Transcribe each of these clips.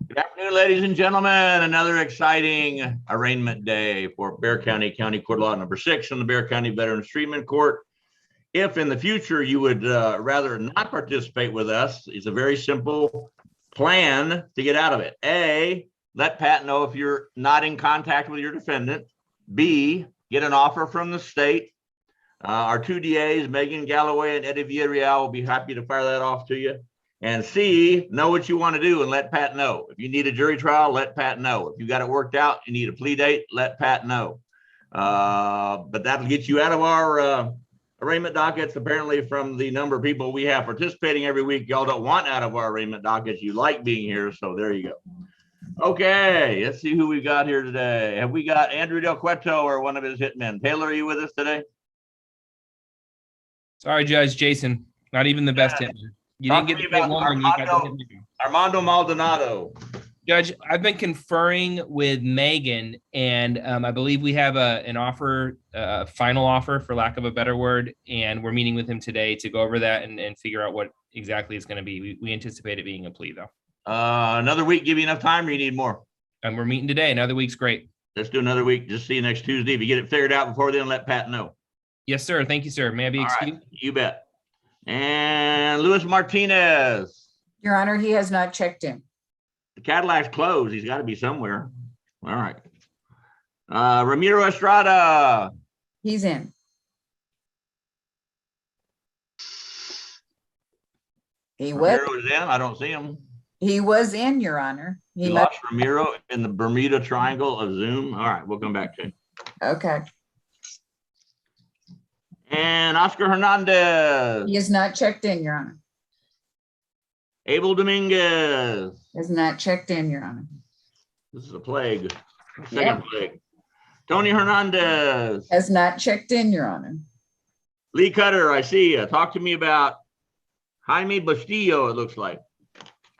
Good afternoon, ladies and gentlemen. Another exciting arraignment day for Bexar County County Court Law number 6 in the Bexar County Veterans Treatment Court. If in the future you would rather not participate with us, it's a very simple plan to get out of it. A, let Pat know if you're not in contact with your defendant. B, get an offer from the state. Our two DAs, Megan Galloway and Eddie Villarreal, will be happy to fire that off to you. And C, know what you want to do and let Pat know. If you need a jury trial, let Pat know. If you got it worked out, you need a plea date, let Pat know. But that'll get you out of our arraignment dockets. Apparently, from the number of people we have participating every week, y'all don't want out of our arraignment dockets. You like being here, so there you go. Okay, let's see who we got here today. Have we got Andrew Del Cueto or one of his hitmen? Taylor, are you with us today? Sorry, Judge Jason, not even the best hitman. You didn't get to get one when you got the hitman. Armando Maldonado. Judge, I've been conferring with Megan, and I believe we have an offer, final offer, for lack of a better word, and we're meeting with him today to go over that and figure out what exactly it's going to be. We anticipate it being a plea, though. Another week give you enough time, or you need more? And we're meeting today. Another week's great. Let's do another week. Just see you next Tuesday. If you get it figured out before then, let Pat know. Yes, sir. Thank you, sir. May I be excused? Right. You bet. And Luis Martinez. Your Honor, he has not checked in. The Cadillac's closed. He's got to be somewhere. All right. Ramiro Estrada. He's in. He was. Ramiro is in. I don't see him. He was in, Your Honor. He lost Ramiro in the Bermuda Triangle of Zoom. All right, we'll come back to him. Okay. And Oscar Hernandez. He is not checked in, Your Honor. Abel Dominguez. Has not checked in, Your Honor. This is a plague. Second plague. Tony Hernandez. Has not checked in, Your Honor. Lee Cutter, I see you. Talk to me about Jaime Bustillo, it looks like.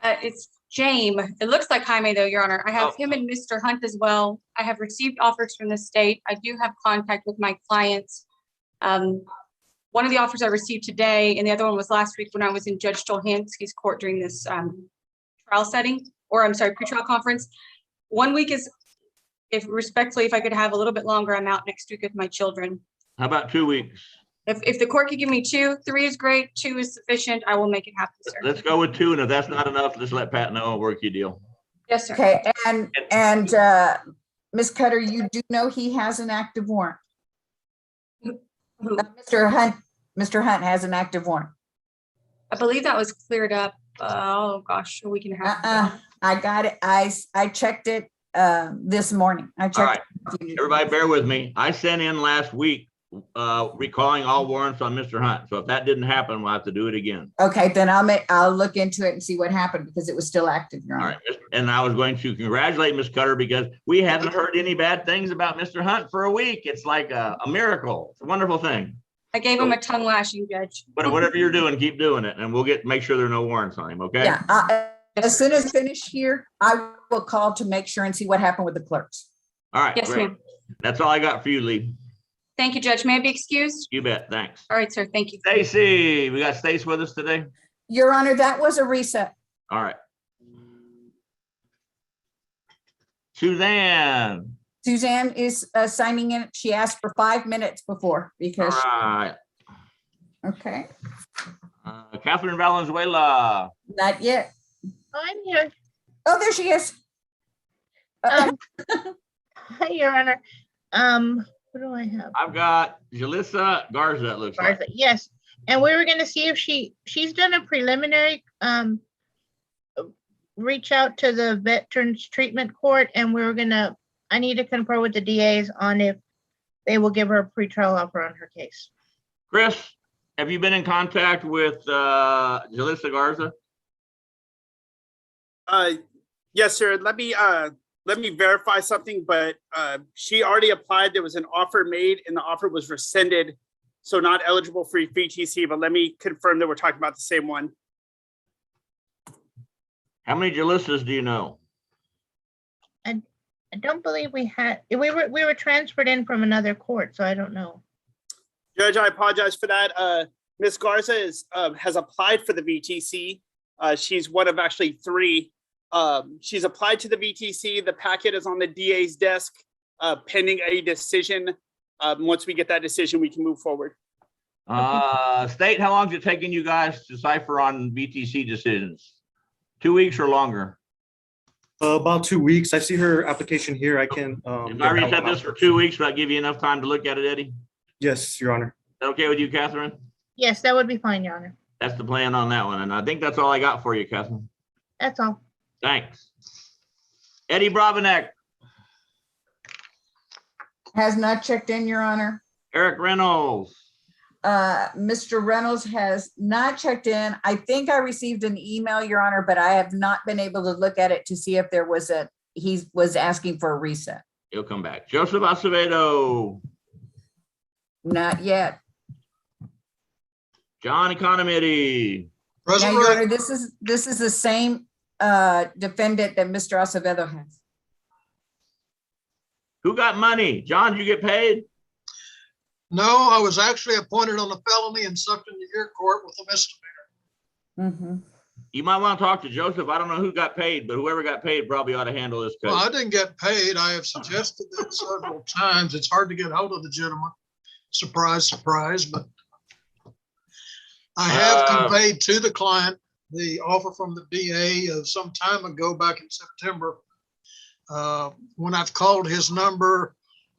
It's James. It looks like Jaime, though, Your Honor. I have him and Mr. Hunt as well. I have received offers from the state. I do have contact with my clients. One of the offers I received today, and the other one was last week when I was in Judge Stolhansky's court during this trial setting, or I'm sorry, pretrial conference. 1 week is, if respectfully, if I could have a little bit longer, I'm out next week with my children. How about 2 weeks? If the court could give me 2, 3 is great, 2 is sufficient, I will make it happen, sir. Let's go with 2, and if that's not enough, just let Pat know and work your deal. Yes, sir. Okay, and Ms. Cutter, you do know he has an active warrant. Mr. Hunt has an active warrant. I believe that was cleared up. Oh gosh, a week and a half. I got it. I checked it this morning. I checked. All right. Everybody bear with me. I sent in last week recalling all warrants on Mr. Hunt. So if that didn't happen, we'll have to do it again. Okay, then I'll look into it and see what happened because it was still active, Your Honor. All right. And I was going to congratulate Ms. Cutter because we haven't heard any bad things about Mr. Hunt for a week. It's like a miracle. It's a wonderful thing. I gave him a tongue lashing, Judge. But whatever you're doing, keep doing it, and we'll make sure there are no warrants on him. Okay? Yeah. As soon as finished here, I will call to make sure and see what happened with the clerks. All right. Yes, ma'am. That's all I got for you, Lee. Thank you, Judge. May I be excused? You bet. Thanks. All right, sir. Thank you. Stacy, we got Stace with us today. Your Honor, that was a reset. All right. Suzanne. Suzanne is signing in. She asked for 5 minutes before because. All right. Okay. Catherine Valenzuela. Not yet. I'm here. Oh, there she is. Hi, Your Honor. What do I have? I've got Jalissa Garza, it looks like. Yes. And we were going to see if she's done a preliminary reach out to the Veterans Treatment Court, and I need to confer with the DAs on if they will give her a pretrial offer on her case. Chris, have you been in contact with Jalissa Garza? Yes, sir. Let me verify something, but she already applied. There was an offer made and the offer was rescinded. So not eligible for VTC, but let me confirm that we're talking about the same one. How many Jalissas do you know? I don't believe we were transferred in from another court, so I don't know. Judge, I apologize for that. Ms. Garza has applied for the VTC. She's one of actually 3 She's applied to the VTC. The packet is on the DA's desk, pending a decision. Once we get that decision, we can move forward. State, how long is it taking you guys to cipher on VTC decisions? 2 weeks or longer? About 2 weeks. I see her application here. I can. If I reset this for 2 weeks, will that give you enough time to look at it, Eddie? Yes, Your Honor. Is that okay with you, Catherine? Yes, that would be fine, Your Honor. That's the plan on that one. And I think that's all I got for you, Catherine. That's all. Thanks. Eddie Bravanek, Has not checked in, Your Honor. Eric Reynolds, Mr. Reynolds has not checked in. I think I received an email, Your Honor, but I have not been able to look at it to see if there was he was asking for a reset. he'll come back. Joseph Acevedo, Not yet. John Economidis, Now, Your Honor, this is the same defendant that Mr. Acevedo has. who got money? John, did you get paid? No, I was actually appointed on a felony and sucked into your court with a misdemeanor. Mm-hmm. You might want to talk to Joseph. I don't know who got paid, but whoever got paid probably ought to handle this Well, case. I didn't get paid. I have suggested that several times. It's hard to get hold of the gentleman. Surprise, surprise, but I have conveyed to the client the offer from the DA of some time ago back in September. When I've called his number,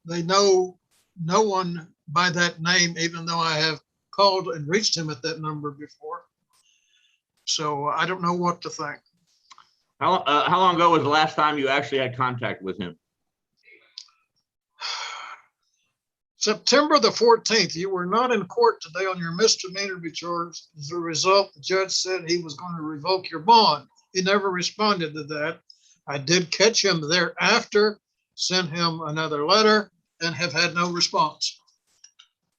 they know no one by that name, even though I have called and reached him at that number before. So I don't know what to think. How long ago was the last time you actually had contact with him? September the 14th, you were not in court today on your misdemeanor charge. As a result, the judge said he was going to revoke your bond. He never responded to that. I did catch him thereafter, sent him another letter, and have had no response.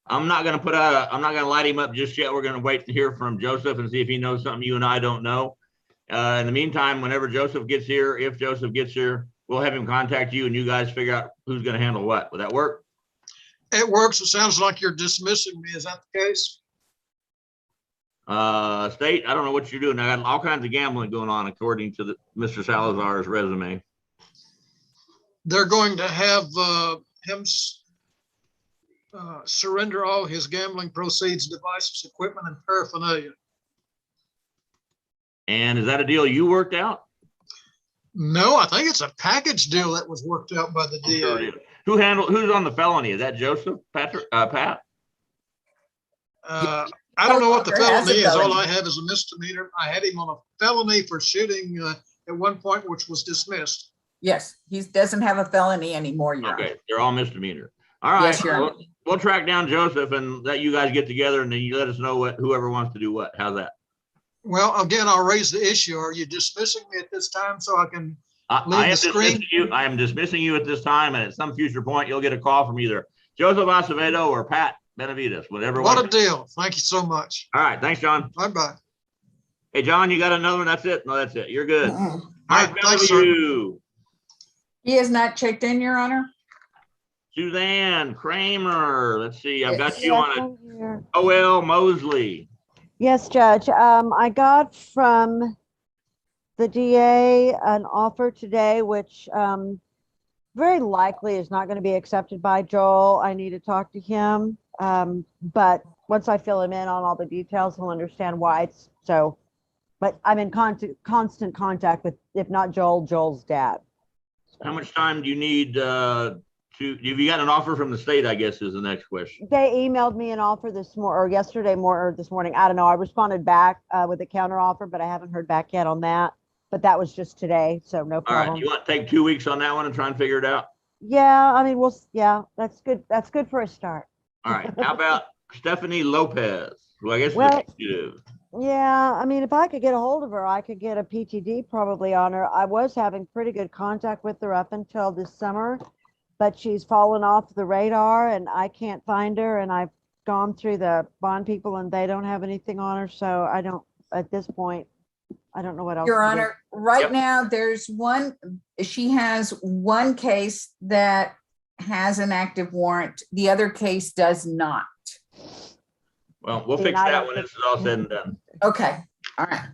I'm not going to light him up just yet. We're going to wait to hear from Joseph and see if he knows something you and I don't know. In the meantime, whenever Joseph gets here, if Joseph gets here, we'll have him contact you and you guys figure out who's going to handle what. Would that work? It works. It sounds like you're dismissing me. Is that the case? State, I don't know what you're doing. I got all kinds of gambling going on according to Mr. Salazar's resume. They're going to have him surrender all his gambling proceeds, devices, equipment, and paraphernalia. And is that a deal you worked out? No, I think it's a package deal that was worked out by the DA. Sure it is. Who's on the felony? Is that Joseph, Patrick, Pat? I don't know what the Walker has a felony is. All felony. I have is a misdemeanor. I had him on a felony for shooting at one point, which was dismissed. Yes, he doesn't have a felony anymore, Your Honor. Okay, they're all misdemeanor. All right, Yes, Your Honor. we'll track down Joseph and let you guys get together and then you let us know whoever wants to do what. How's that? Well, again, I'll raise the issue. Are you dismissing me at this time so I can leave I am the screen? dismissing you. I am dismissing you at this time, and at some future point, you'll get a call from either Joseph Acevedo or Pat Benavides, whatever. What one. a deal. Thank you so much. All right, thanks, John. Bye-bye. Hey, John, you got another one? That's it? No, that's it. You're good. All Mm-mm. right, Thanks, sir. Bellevue, He has not checked in, Your Honor. Suzanne Kramer. Let's see. I've got Yes. you on I'm here. a OL Mosley. Yes, Judge. I got from the DA an offer today, which very likely is not going to be accepted by Joel. I need to talk to him. But once I fill him in on all the details, he'll understand why it's so. But I'm in constant contact with, if not Joel, Joel's dad. How much time do you need have you got an offer from the state, I guess, is the next question. They emailed me an offer this morning, or this morning. I don't know. I responded back with a counter offer, but I haven't heard back yet on that. But that was just today, so no All problem. right, you want to take 2 weeks on that one and try and figure it out? Yeah, I mean, yeah, that's good. That's good for a start. All right, how about Stephanie Lopez, who I guess is Well- executive? Yeah, I mean, if I could get a hold of her, I could get a PTD probably on her. I was having pretty good contact with her up until this summer, but she's fallen off the radar and I can't find her. And I've gone through the bond people and they don't have anything on her. So I don't, at this point, I don't know what else. Your to do. Honor, right Yep. now, she has one case that has an active warrant. The other case does not. Well, we'll See, fix and I that don't when think- this is all said and done. Okay, all right.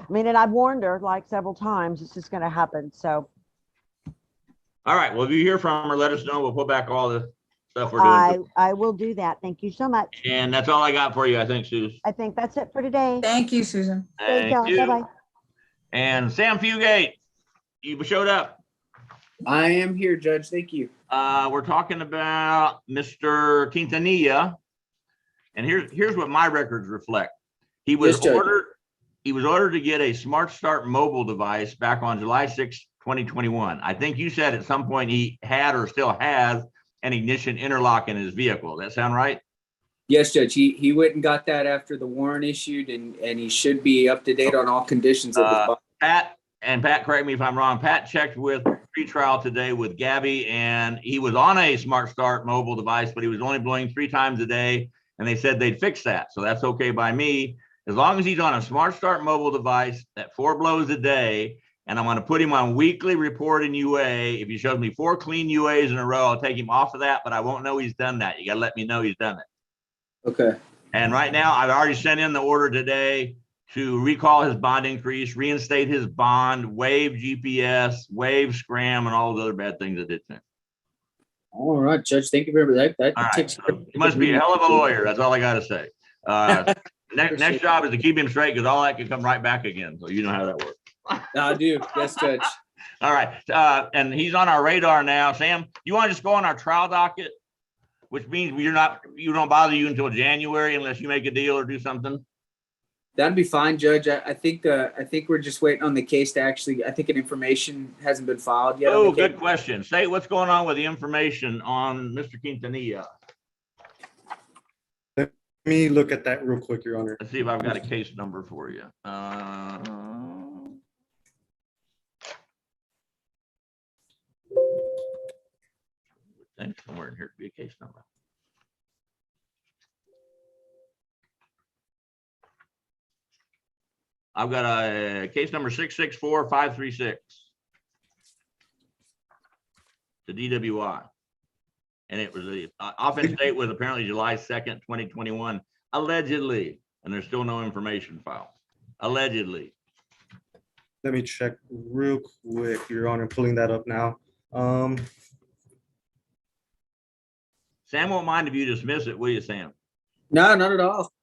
I mean, and I've warned her like several times, it's just gonna happen, so All right, well, if you hear from her, let us know. We'll put back all the stuff we're doing. I will do that. Thank you so much. And that's all I got for you, I think, Susan. I think that's it for today. Thank you, Susan. Thank Thank y'all. you. Bye-bye. And Sam Fugate, you showed up. I am here, Judge. Thank you. We're talking about Mr. Quintanilla. And here's what my records reflect. He was Yes, Judge. ordered to get a Smart Start mobile device back on July 6, 2021. I think you said at some point he had or still has an ignition interlock in his vehicle. Does that sound right? Yes, Judge. He went and got that after the warrant issued, and he should be up to date on all conditions of his body. Pat, correct me if I'm wrong, Pat checked with pretrial today with Gabby, and he was on a Smart Start mobile device, but he was only blowing 3 times a day, and they said they'd fix that. So that's okay by me. As long as he's on a Smart Start mobile device at 4 blows a day, and I'm going to put him on weekly report in UA. If he shows me 4 clean UAs in a row, I'll take him off of that, but I won't know he's done that. You got to let me know he's done it. Okay. And right now, I've already sent in the order today to recall his bond increase, reinstate his bond, waive GPS, waive scram, and all those other bad things that did to him. All right, Judge. Thank you very much. That All right. takes. So he must be a hell of a lawyer. That's all I got to say. Next job is to keep him straight, because all that can come right back again. So you know how that works. I do. Yes, Judge. All right. And he's on our radar now. Sam, you want to just go on our trial docket, which means you don't bother you until January unless you make a deal or do something? That'd be fine, Judge. I think we're just waiting on the case to actually. I think an information hasn't been filed yet. Oh, good question. Say what's going on with the information on Mr. Quintanilla. Let me look at that real quick, Your Honor. Let's see if I've got a case number for you. Somewhere in here to be a case number. I've got a case number 664-536. The DWI. And it was the offense date was apparently July 2nd, 2021, allegedly. And there's still no information filed. Allegedly. Let me check real quick, Your Honor, pulling that up now. Sam won't mind if you dismiss it, will you, Sam? No, not at all.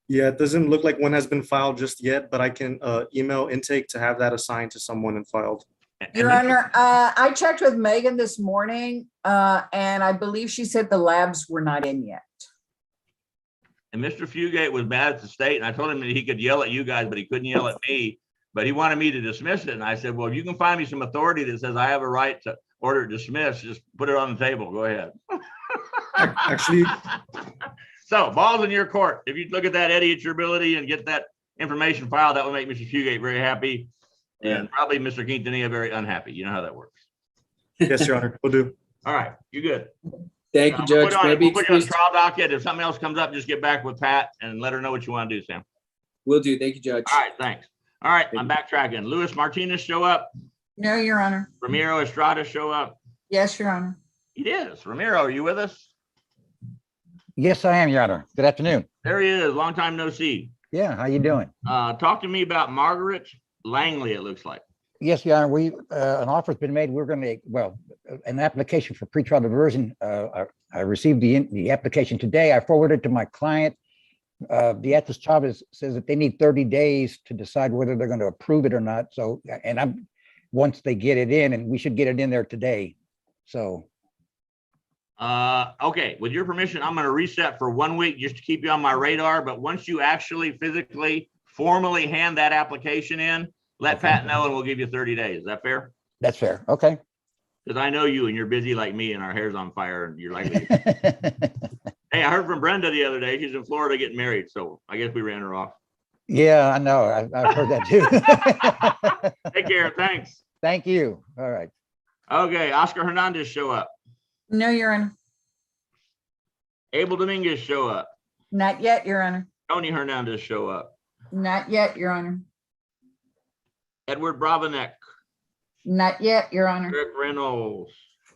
Yeah, it doesn't look like one has been filed just yet, but I can email intake to have that assigned to someone and filed. Your Honor, I checked with Megan this morning, and I believe she said the labs were not in yet. And Mr. Fugate was mad at the state, and I told him that he could yell at you guys, but he couldn't yell at me. But he wanted me to dismiss it, and I said, well, if you can find me some authority that says I have a right to order it dismissed, just put it on the table. Go ahead. Actually, so balls in your court. If you look at that, Eddie, at your ability and get that information filed, that would make Mr. Fugate very happy, and probably Mr. Quintanilla very unhappy. You know how that works. yes, Your Honor, will do. All right, you good? Thank you, Judge. We'll put you on the trial docket. If something else comes up, just get back with Pat and let her know what you want to do, Sam. Will do. Thank you, Judge. All right, thanks. All right, I'm backtracking. Luis Martinez show up. No, Your Honor. Ramiro Estrada show up. Yes, Your Honor. It is. Ramiro, are you with us? Yes, I am, Your Honor. Good afternoon. There he is. Long time no see. Yeah, how you doing? Talk to me about Margaret Langley, it looks like. Yes, Your Honor, an offer's been made. We're going to, well, an application for pretrial diversion. I received the application today. I forwarded it to my client. Beatriz Chavez says that they need 30 days to decide whether they're going to approve it or not. So, and once they get it in, and we should get it in there today. So. Okay, with your permission, I'm going to reset for 1 week just to keep you on my radar. But once you actually physically, formally hand that application in, let Pat know and we'll give you 30 days. Is that fair? That's fair. Okay. Because I know you and you're busy like me and our hair's on fire and you're likely. Hey, I heard from Brenda the other day. She's in Florida getting married. So I guess we ran her off. Yeah, I know. I've heard that too. Take care. Thanks. Thank you. All right. Okay. Oscar Hernandez show up. No, Your Honor. Abel Dominguez show up. Not yet, Your Honor. Tony Hernandez show up. Not yet, Your Honor. Edward Bravanek. Not yet, Your Honor. Rick Reynolds.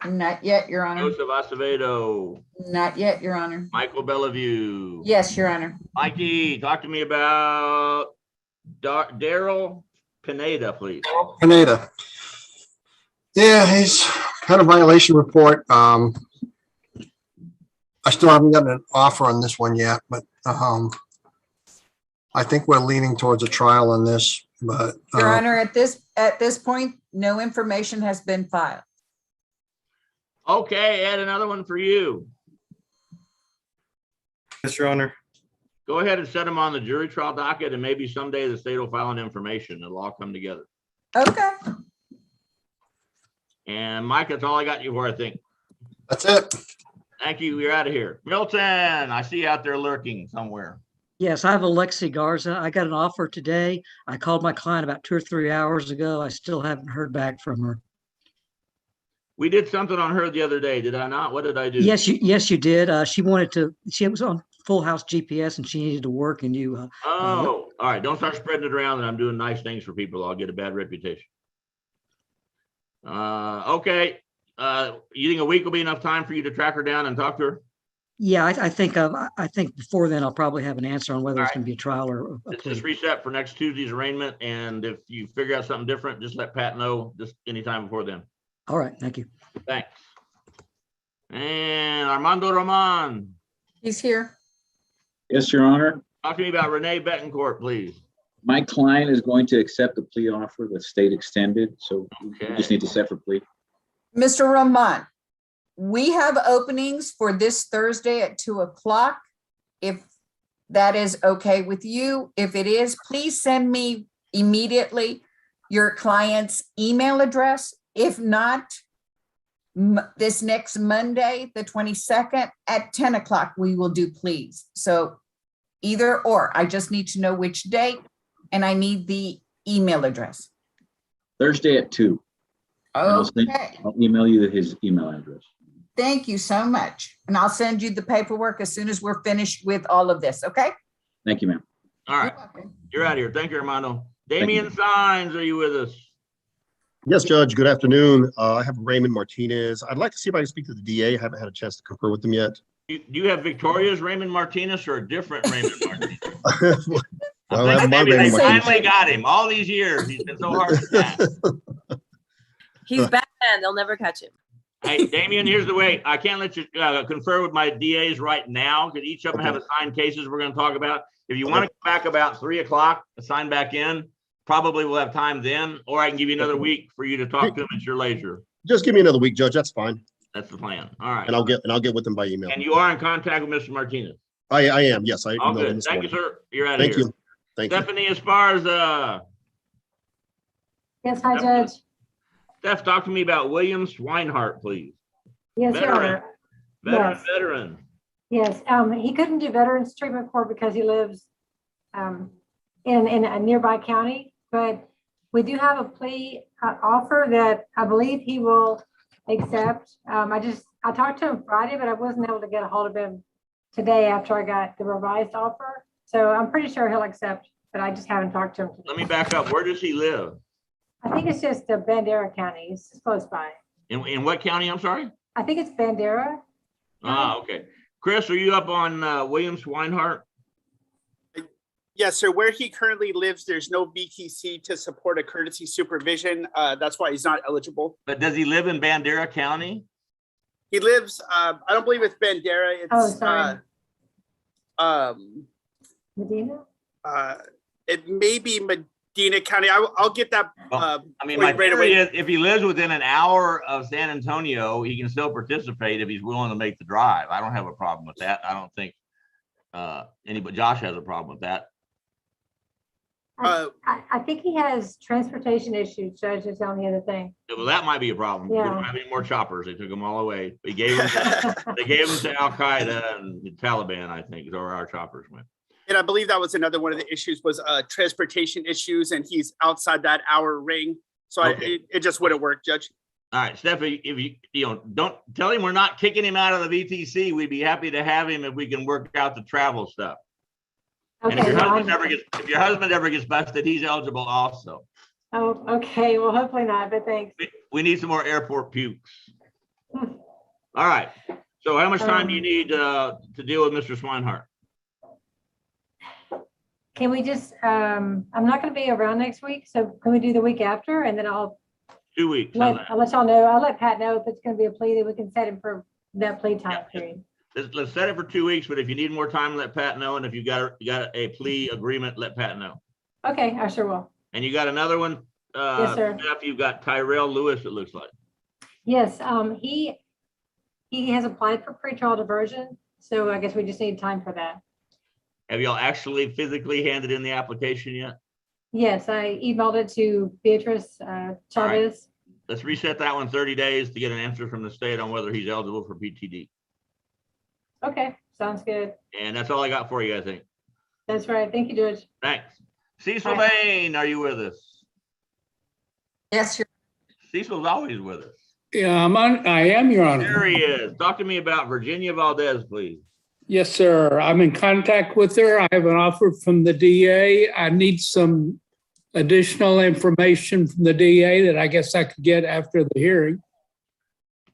Not yet, Your Honor. Joseph Acevedo. Not yet, Your Honor. Michael Bellevue. Yes, Your Honor. Mikey, talk to me about Daryl Pineda, please. Pineda. Yeah, he's had a violation report. I still haven't gotten an offer on this one yet, but I think we're leaning towards a trial on this, but Your Honor, at this point, no information has been filed. Okay, add another one for you. Yes, Your Honor. Go ahead and set them on the jury trial docket, and maybe someday the state will file an information. It'll all come together. Okay. And Mike, that's all I got you for, I think. that's it. Thank you. You're out of here. Milton, I see you out there lurking somewhere. Yes, I have Alexi Garza. I got an offer today. I called my client about 2 or 3 hours ago. I still haven't heard back from her. We did something on her the other day, did I not? What did I do? Yes, you did. She was on Full House GPS and she needed to work and you. Oh, all right. Don't start spreading it around that I'm doing nice things for people. I'll get a bad reputation. Okay. You think a week will be enough time for you to track her down and talk to her? Yeah, I think before then I'll probably have an answer on whether it's going to be a trial or a Let's plea. just reset for next Tuesday's arraignment. And if you figure out something different, just let Pat know just anytime before then. All right, thank you. Thanks. And Armando Roman, He's here. Yes, Your Honor. talk to me about Renee Betancourt, please. My client is going to accept the plea offer the state extended, so we just Okay. need to set for plea. Mr. Roman, we have openings for this Thursday at 2 o'clock. If that is okay with you, if it is, please send me immediately your client's email address. If not, this next Monday, the 22nd at 10 o'clock, we will do please. So either or, I just need to know which date and I need the email address. Thursday at 2. Okay, I'll email you his email address. thank you so much. And I'll send you the paperwork as soon as we're finished with all of this, okay? Thank you, ma'am. All right. You're out of here. Thank you, Armando. Damian Signs, are you with us? Yes, Judge. Good afternoon. I have Raymond Martinez. I'd like to see if I can speak to the DA. I haven't had a chance to confer with them yet. Do you have Victoria's Raymond Martinez or a different Raymond Martinez? Well, I have my Maybe they Raymond Martinez. finally got him. All these years, he's been so hard to catch. He's Batman. They'll never catch him. Hey, Damian, here's the way. I can't let you confer with my DAs right now because each of them have assigned cases we're going to talk about. If you want to come back about 3 o'clock, assign back in, probably we'll have time then, or I can give you another week for you to talk to them at your leisure. Just give me another week, Judge. That's fine. That's the plan. All right. And I'll get with them by email. And you are in contact with Mr. Martinez. I am. Yes, I All emailed him good. this Thank you, morning. sir. You're out of here. Thank you. Thank you. Stephanie, as far as Yes, hi, Judge. Steph, talk to me about William Swinehart, please. Yes, Your Honor. Yes. Veteran. Yes, he couldn't do Veterans Treatment Court because he lives in a nearby county, but we do have a plea offer that I believe he will accept. I talked to him Friday, but I wasn't able to get a hold of him today after I got the revised offer. So I'm pretty sure he'll accept, but I just haven't talked to him today. Let me back up. Where does he live? I think it's just Bandera County. It's close by. In what county? I'm sorry? I think it's Bandera. Ah, okay. Chris, are you up on William Swinehart? Yes, sir. Where he currently lives, there's no VTC to support a courtesy supervision. That's why he's not eligible. But does he live in Bandera County? He lives, I don't believe it's Bandera. It's, sorry. Medina? It may be Medina County. I'll get that. I mean, for my you right theory away. is if he lives within an hour of San Antonio, he can still participate if he's willing to make the drive. I don't have a problem with that. I don't think anybody, Josh has a problem with that. I think he has transportation issues, Judge, is the only other thing. Well, that might be a problem. We Yeah. don't have any more choppers. They took them all away. They gave them to Al Qaeda and the Taliban, I think, is where our choppers went. And I believe that was another one of the issues was transportation issues, and he's outside that hour ring. So Okay. it just wouldn't work, Judge. All right, Stephanie, if you don't tell him we're not kicking him out of the VTC, we'd be happy to have him if we can work out the travel stuff. Okay. And if your husband ever gets busted, he's eligible also. Oh, okay. Well, hopefully not, but thanks. We need some more airport pukes. All right. So how much time do you need to deal with Mr. Swinehart? can we just, I'm not gonna be around next week, so can we do the week after? And then 2 weeks. I'll let y'all know. I'll let Pat know if it's gonna be a plea, that we can set him for that plea time period. Let's set it for 2 weeks, but if you need more time, let Pat know. And if you got a plea agreement, let Pat know. Okay, I sure will. And you got another one? Yes, sir. Jeff, you've got Tyrell Lewis, it looks like. Yes, he has applied for pretrial diversion, so I guess we just need time for that. Have y'all actually physically handed in the application yet? Yes, I emailed it to Beatrice Chavez. Let's reset that one 30 days to get an answer from the state on whether he's eligible for PTD. Okay, sounds good. And that's all I got for you, I think. That's right. Thank you, Judge. Thanks. Cecil Bye. Bain, are you with us? Yes, Cecil's always with us. Yeah, I am, Your Honor. There he is. Talk to me about Virginia Valdez, please. Yes, sir. I'm in contact with her. I have an offer from the DA. I need some additional information from the DA that I guess I could get after the hearing.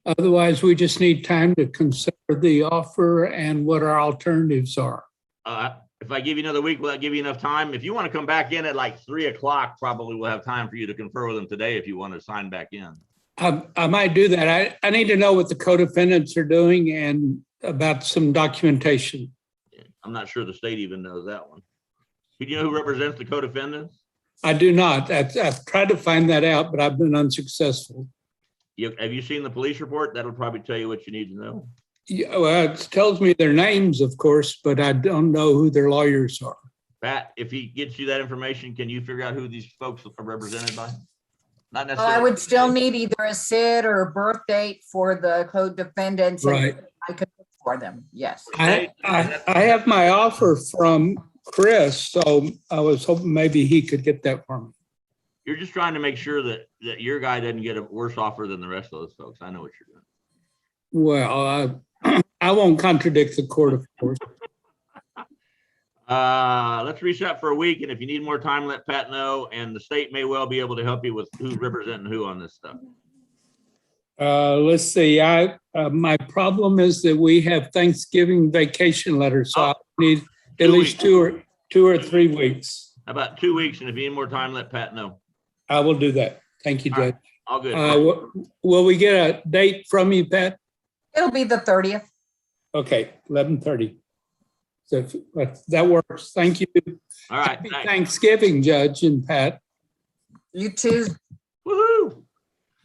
Otherwise, we just need time to consider the offer and what our alternatives are. If I give you another week, will that give you enough time? If you want to come back in at like 3 o'clock, probably we'll have time for you to confer with them today if you want to sign back in. I might do that. I need to know what the co-defendants are doing and about some documentation. I'm not sure the state even knows that one. Do you know who represents the co-defendants? I do not. I've tried to find that out, but I've been unsuccessful. Have you seen the police report? That'll probably tell you what you need to know. Yeah, well, it tells me their names, of course, but I don't know who their lawyers are. Pat, if he gets you that information, can you figure out who these folks are represented by? Not Well, necessarily. I would still need either a SID or a birth date for the co-defendants. and Right. I could look for them, yes. I have my offer from Chris, so I was hoping maybe he could get that for me. You're just trying to make sure that your guy doesn't get a worse offer than the rest of those folks. I know what you're doing. Well, I won't contradict the court, of course. Let's reset for a week, and if you need more time, let Pat know, and the state may well be able to help you with who's representing who on this stuff. Let's see. My problem is that we have Thanksgiving vacation letters, so I need at least 2 or 3 weeks. How about 2 weeks, and if you need more time, let Pat know. I will do that. Thank you, Judge. All good. Will we get a date from you, Pat? It'll be the 30th. Okay, 11:30. So that works. Thank you. All right. Happy Thanksgiving, Judge and Pat. You too. Woohoo!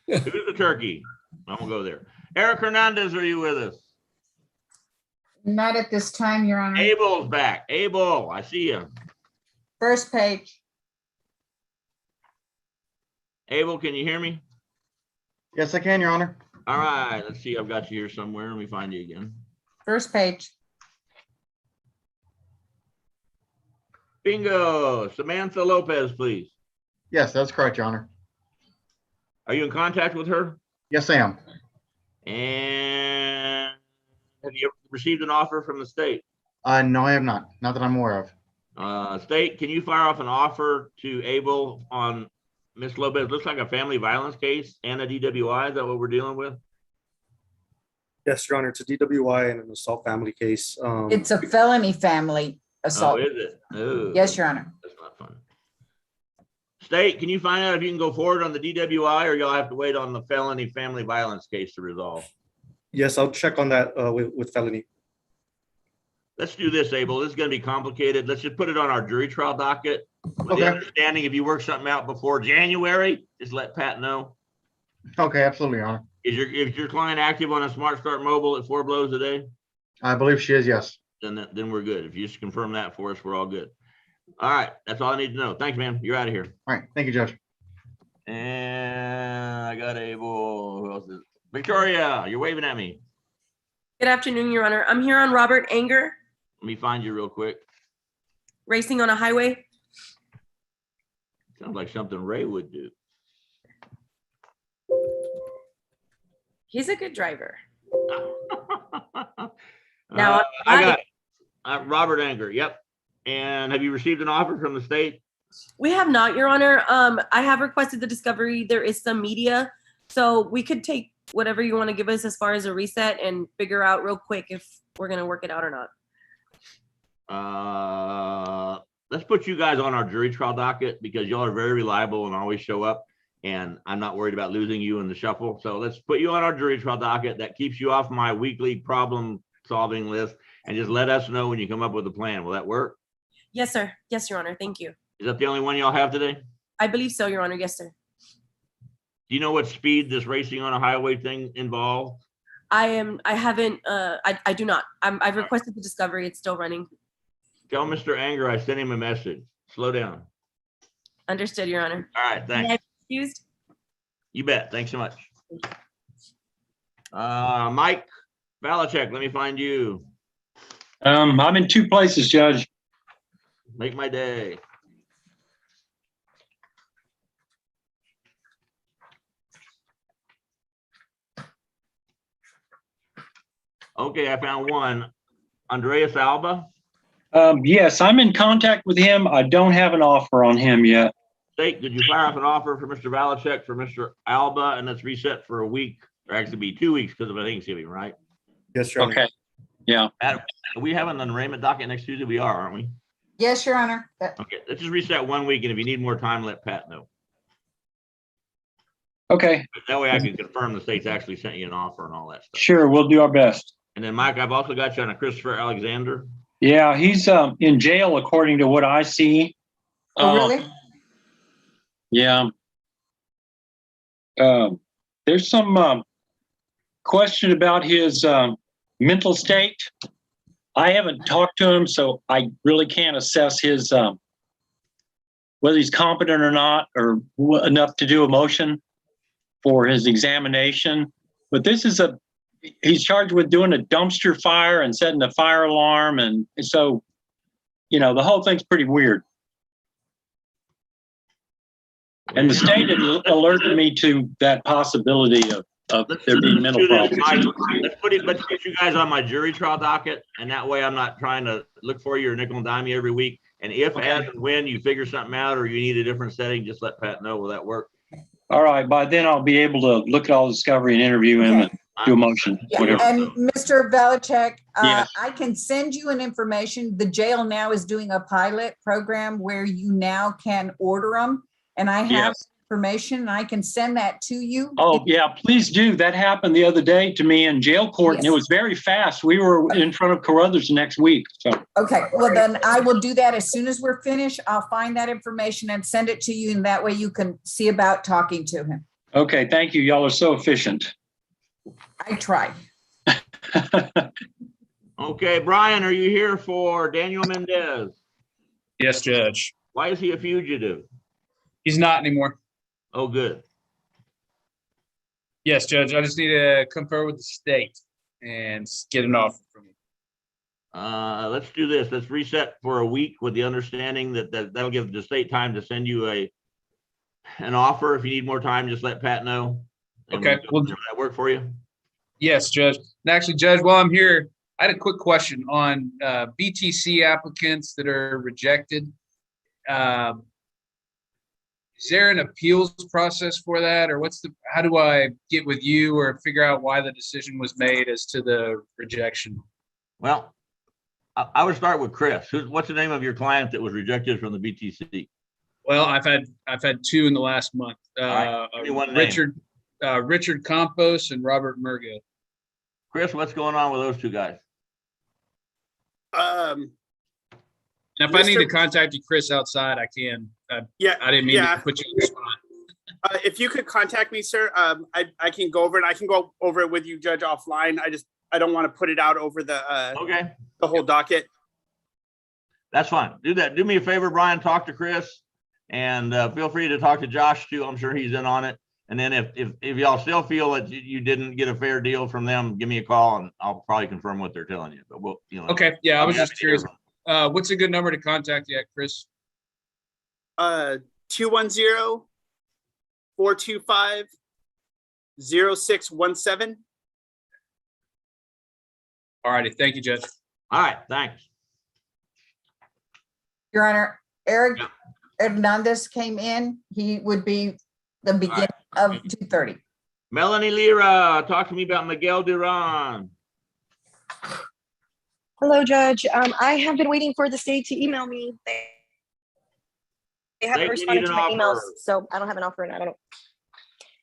Who's the turkey? I won't go there. Eric Hernandez, are you with us? Not at this time, Your Honor. Abel's back. Abel, I see you. First page. Abel, can you hear me? Yes, I can, Your Honor. All right, let's see. I've got you here somewhere. Let me find you again. First page. Bingo. Samantha Lopez, please. Yes, that's correct, Your Honor. Are you in contact with her? Yes, I am. And have you received an offer from the state? No, I have not. Not that I'm aware of. State, can you fire off an offer to Abel on Ms. Lopez? Looks like a family violence case and a DWI. Is that what we're dealing with? Yes, Your Honor, it's a DWI and an assault family case. It's a felony family assault. Oh, is it? Oh, Yes, Your Honor. that's not fun. State, can you find out if you can go forward on the DWI, or y'all have to wait on the felony family violence case to resolve? Yes, I'll check on that with felony. Let's do this, Abel. This is going to be complicated. Let's just put it on our jury trial docket. With Okay. the understanding, if you work something out before January, just let Pat know. Okay, absolutely, Your Honor. Is your client active on a Smart Start mobile at 4 blows a day? I believe she is, yes. Then we're good. If you just confirm that for us, we're all good. All right, that's all I need to know. Thanks, man. You're out of here. All right, thank you, Judge. And I got Abel. Who else is? Victoria, you're waving at me. Good afternoon, Your Honor. I'm here on Robert Anger, Let me find you real quick. racing on a highway. Sounds like something Ray would do. He's a good driver. Now, I got Robert Anger. Yep. And have you received an offer from the state? we have not, Your Honor. I have requested the discovery. There is some media, so we could take whatever you want to give us as far as a reset and figure out real quick if we're going to work it out or not. let's put you guys on our jury trial docket because y'all are very reliable and always show up. And I'm not worried about losing you in the shuffle. So let's put you on our jury trial docket. That keeps you off my weekly problem solving list. And just let us know when you come up with a plan. Will that work? Yes, sir. Yes, Your Honor. Thank you. Is that the only one y'all have today? I believe so, Your Honor. Yes, sir. Do you know what speed this racing on a highway thing involves? I do not. I've requested the discovery. It's still running. Tell Mr. Anger I sent him a message. Slow down. Understood, Your Honor. All right, thanks. May I be excused? You bet. Thanks so much. Mike Valachek, let me find you. I'm in two places, Judge. Make my day. Okay, I found one. Andreas Alba. Yes, I'm in contact with him. I don't have an offer on him yet. State, did you fire off an offer for Mr. Valachek for Mr. Alba, and it's reset for a week, or actually be 2 weeks because of a Thanksgiving, right? Yes, Your Honor. Okay. Yeah. Are we having an arraignment docket next Tuesday? We are, aren't we? Yes, Your Honor. Okay, let's just reset 1 week, and if you need more time, let Pat know. Okay. That way I can confirm the state's actually sent you an offer and all that stuff. Sure, we'll do our best. And then, Mike, I've also got you on a Christopher Alexander. Yeah, he's in jail according to what I see. Oh, really? Yeah. There's some question about his mental state. I haven't talked to him, so I really can't assess his whether he's competent or not, or enough to do a motion for his examination. But this is he's charged with doing a dumpster fire and setting a fire alarm, and so, you know, the whole thing's pretty weird. And the state had alerted me to that possibility of there being mental problems. Let's put you guys on my jury trial docket, and that way I'm not trying to look for you or nickel and dime you every week. And if, as and when you figure something out or you need a different setting, just let Pat know. Will that work? All right. By then I'll be able to look at all the discovery and interview him and do a motion. Yeah, Whatever. and Mr. Valachek, Yes. I can send you an information. The jail now is doing a pilot program where you now can order them. And I have Yes. information and I can send that to you. Oh, yeah, please do. That happened the other day to me in jail court, and it was very fast. We were in front of Carruthers next week. So Okay, well then I will do that as soon as we're finished. I'll find that information and send it to you, and that way you can see about talking to him. okay, thank you. Y'all are so efficient. I try. Okay, Brian, are you here for Daniel Mendez? Yes, Judge. Why is he a fugitive? He's not anymore. Oh, good. Yes, Judge. I just need to confer with the state and get an offer from you. Let's do this. Let's reset for a week with the understanding that that'll give the state time to send you an offer. If you need more time, just let Pat know. Okay. Will that work for you? Yes, Judge. And actually, Judge, while I'm here, I had a quick question on BTC applicants that are rejected. Is there an appeals process for that, or how do I get with you or figure out why the decision was made as to the rejection? Well, I would start with Chris. What's the name of your client that was rejected from the BTC? Well, I've had two in the last month. Right. Give me one name. Richard Campos and Robert Murgo. Chris, what's going on with those two guys? And if I need to contact you, Chris, outside, I can. I didn't mean to put you in the spot. If you could contact me, sir, I can go over it. I can go over it with you, Judge, offline. I don't want to put it out over the whole docket. That's fine. Do that. Do me a favor, Brian. Talk to Chris, and feel free to talk to Josh too. I'm sure he's in on it. And then if y'all still feel that you didn't get a fair deal from them, give me a call, and I'll probably confirm what they're telling you. But we'll, Okay. Yeah, I was just curious. What's a good number to contact you at, Chris? 210-425-0617. All righty. Thank you, Judge. All right. Thanks. Your Honor, Eric Hernandez came in. He would be the beginning of 2:30. Melanie Lira, talk to me about Miguel Duran. Hello, Judge. I have been waiting for the state to email me. have They responded need to an my emails, offer. so I don't have an offer and I don't know.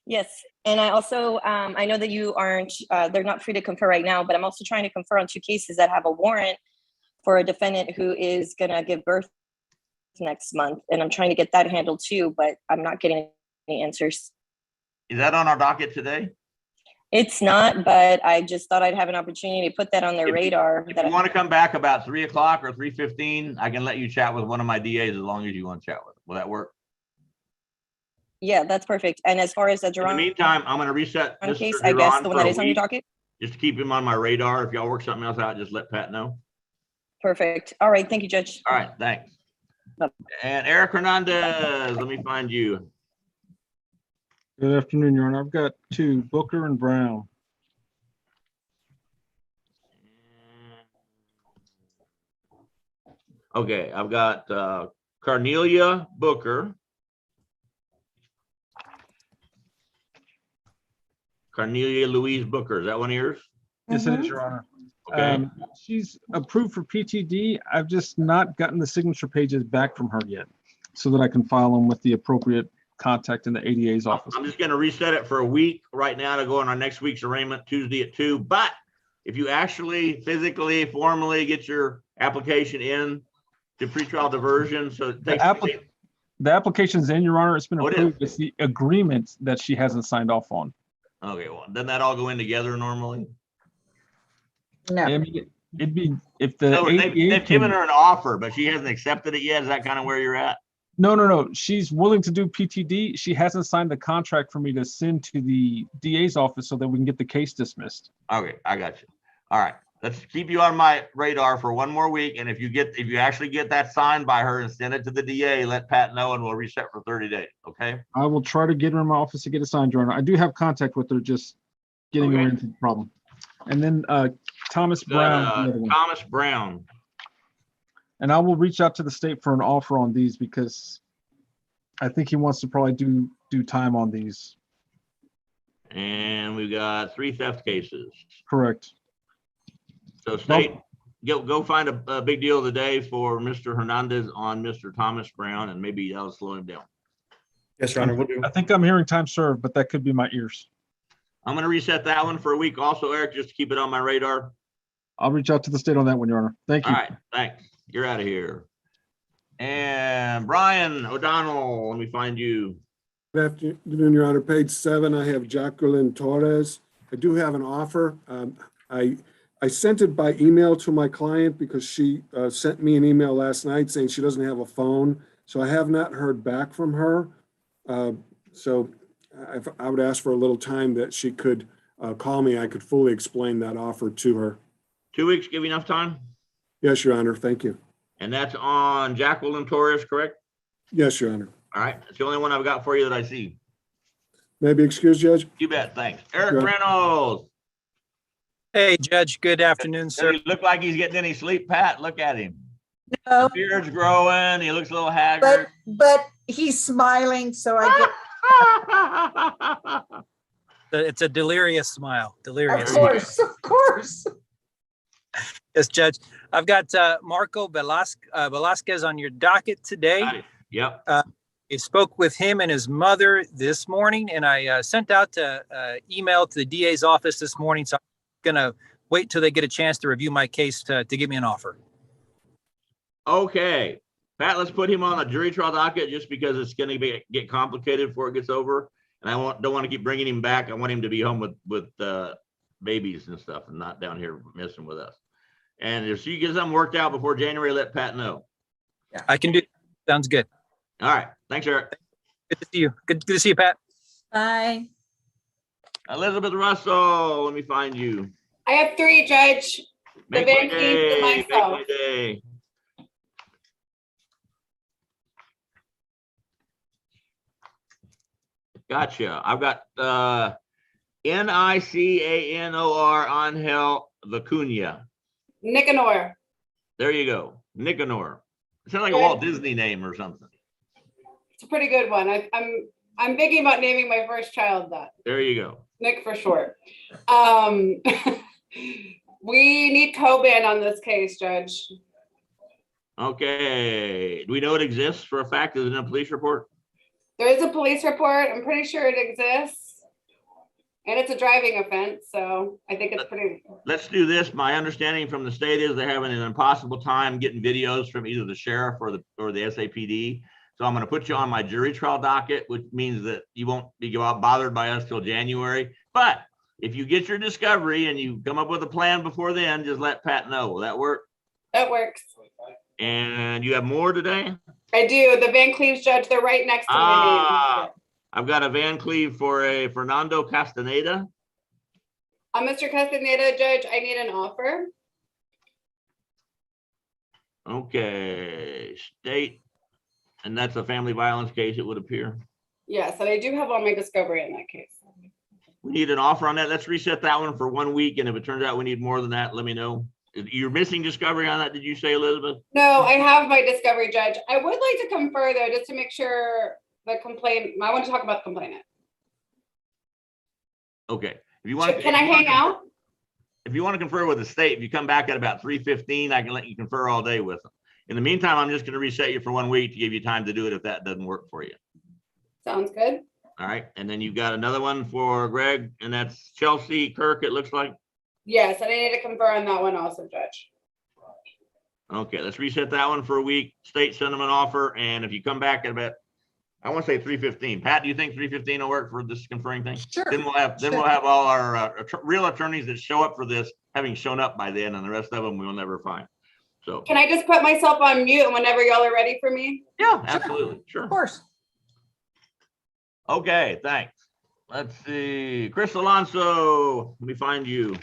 Yes, and I also, I know that you aren't, they're not free to confer right now, but I'm also trying to confer on 2 cases that have a warrant for a defendant who is gonna give birth next month, and I'm trying to get that handled too, but I'm not getting any answers. Is that on our docket today? It's not, but I just thought I'd have an opportunity to put that on their radar. If you want to come back about 3 o'clock or 3:15, I can let you chat with one of my DAs as long as you want to chat with them. Will that work? Yeah, that's perfect. And as far as the In the Geron meantime, I'm going to reset Mr. case, I guess Duran the one for that a is on your week, docket. just to keep him on my radar. If y'all work something else out, just let Pat know. Perfect. All right, thank you, Judge. All right, thanks. And Eric Hernandez, let me find you. Good afternoon, Your Honor. I've got 2, Booker and Brown. Okay, I've got Cornelia Booker. Cornelia Louise Booker, is that one of yours? Yes, it is, Your Honor. Okay. She's approved for PTD. I've just not gotten the signature pages back from her yet so that I can file them with the appropriate contact in the ADA's office. I'm just going to reset it for a week right now to go on our next week's arraignment Tuesday at 2. But if you actually physically, formally get your application in to pretrial diversion, so it takes The application's in, Your Honor. It's been Oh, it is? approved. It's the agreement that she hasn't signed off on. Okay, well, doesn't that all go in together normally? No. I mean, it'd be if the No, ADA they've can- given her an offer, but she hasn't accepted it yet. Is that kind of where you're at? No. She's willing to do PTD. She hasn't signed the contract for me to send to the DA's office so that we can get the case dismissed. Okay, I got you. All right, let's keep you on my radar for one more week. And if you actually get that signed by her and send it to the DA, let Pat know and we'll reset for 30 days. Okay. I will try to get her in my office to get it signed, Your Honor. I do have contact with her, just getting her into the problem. And then Thomas Brown. the other one. Thomas Brown. And I will reach out to the state for an offer on these because I think he wants to probably do time on these. And we've got 3 theft cases. Correct. So state, go find a big deal today for Mr. Hernandez on Mr. Thomas Brown, and maybe that'll slow him down. Yes, Your Honor, we'll do. I think I'm hearing time served, but that could be my ears. I'm going to reset that one for a week also, Eric, just to keep it on my radar. I'll reach out to the state on that one, Your Honor. Thank you. All right, thanks. You're out of here. And Brian O'Donnell, let me find you. Good afternoon, Your Honor. Page 7, I have Jacqueline Torres. I do have an offer. I sent it by email to my client because she sent me an email last night saying she doesn't have a phone. So I have not heard back from her. So I would ask for a little time that she could call me. I could fully explain that offer to her. 2 weeks, give you enough time? Yes, Your Honor. Thank you. And that's on Jacqueline Torres, correct? Yes, Your Honor. All right, it's the only one I've got for you that I see. Maybe excuse, Judge? You bet, thanks. Eric Sure. Reynolds. Hey, Judge, good afternoon, sir. Does he look like he's getting any sleep, Pat? Look at him. No. The beard's growing, he looks a little haggard. But he's smiling, so I get. It's a delirious smile, delirious. Of course. Yes, Judge. I've got Marco Velasquez on your docket today. Yep. I spoke with him and his mother this morning, and I sent out an email to the DA's office this morning. So I'm going to wait till they get a chance to review my case to give me an offer. Okay, Pat, let's put him on a jury trial docket just because it's going to get complicated before it gets over. And I don't want to keep bringing him back. I want him to be home with babies and stuff and not down here messing with us. And if she gets something worked out before January, let Pat know. Yeah, I can do. Sounds good. All right. Thanks, Eric. Good to see you. Good to see you, Pat. Bye. Elizabeth Russell, let me find you. I have 3, Judge. The Make my Van Keys and day, myself. make my day. Gotcha. I've got Nicanor Angel Vicuña. Nicanor. There you go. Nicanor. It sounds like a Good. Walt Disney name or something. It's a pretty good one. I'm thinking about naming my first child that. There you go. Nick for short. We need co-ban on this case, Judge. Okay, do we know it exists for a fact? Is it in a police report? There is a police report. I'm pretty sure it exists. And it's a driving offense, so I think it's pretty. Let's do this. My understanding from the state is they're having an impossible time getting videos from either the sheriff or the SAPD. So I'm going to put you on my jury trial docket, which means that you won't be bothered by us till January. But if you get your discovery and you come up with a plan before then, just let Pat know. Will that work? That works. And you have more today? I do. The Van Cleves judge, they're right next to my name. I've got a Van Cleve for a Fernando Castaneda. Mr. Castaneda, Judge, I need an offer. Okay, state. And that's a family violence case, it would appear. Yes, and I do have all my discovery in that case. We need an offer on that. Let's reset that one for 1 week. And if it turns out we need more than that, let me know. You're missing discovery on that, did you say, Elizabeth? No, I have my discovery, Judge. I would like to confer though, just to make sure the complaint, I want to talk about the complainant. Okay. If you want, Can I hang out? If you want to confer with the state, if you come back at about 3:15, I can let you confer all day with them. In the meantime, I'm just going to reset you for 1 week to give you time to do it if that doesn't work for you. Sounds good. All right. And then you've got another one for Greg, and that's Chelsea Kirk, it looks like. Yes, and I need to confer on that one also, Judge. Okay, let's reset that one for a week. State send them an offer, and if you come back at about, I want to say 3:15. Pat, do you think 3:15 will work for this conferring thing? Sure. Then we'll have all our real attorneys that show up for this having shown up by then, and the rest of them we'll never find. So Can I just put myself on mute and whenever y'all are ready for me? yeah, absolutely, sure. Of course. Okay, thanks. Let's see, Chris Alonso. Let me find you.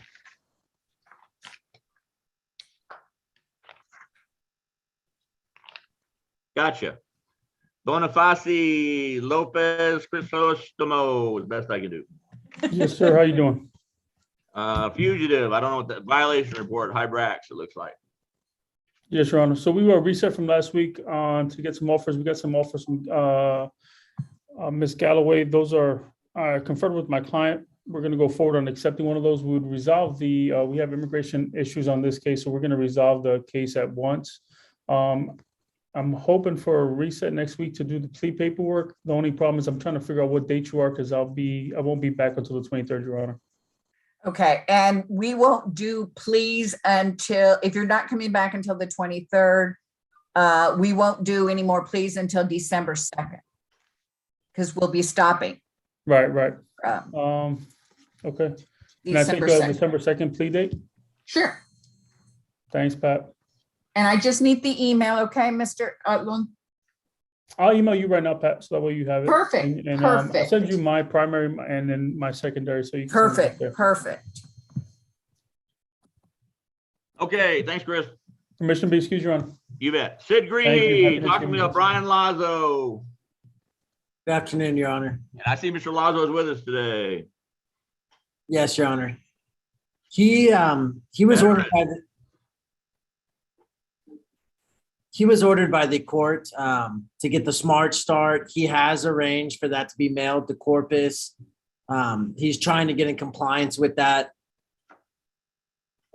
Gotcha. Boniface Lopez Crisostomo, as best I can do. Yes, sir. How you doing? Fugitive. I don't know what that violation report, high Brax, it looks like. Yes, Your Honor. So we were reset from last week to get some offers. We got some offers from Ms. Galloway. Those are conferred with my client. We're going to go forward on accepting one of those. We would resolve the, we have immigration issues on this case, so we're going to resolve the case at once. I'm hoping for a reset next week to do the plea paperwork. The only problem is I'm trying to figure out what date you are because I won't be back until the 23rd, Your Honor. Okay, and we won't do pleas until, if you're not coming back until the 23rd, we won't do any more pleas until December 2nd. Because we'll be stopping. Right. Okay. Can I take December a 2nd. December 2nd plea date? Sure. Thanks, Pat. And I just need the email, okay, Mr. Utlund? I'll email you right now, Pat, so that way you have it. Perfect, And I'll perfect. send you my primary and then my secondary, so you can. send it Perfect, there. perfect. Okay, thanks, Chris. Permission to be excused, Your Honor. You bet. Sid Thank you. Green, Happy talk to me Thanksgiving. about Brian Lazo. Good afternoon, Your Honor. And I see Mr. Lazo is with us today. Yes, Your Honor. He was ordered by the court to get the Smart Start. He has arranged for that to be mailed to Corpus. He's trying to get in compliance with that.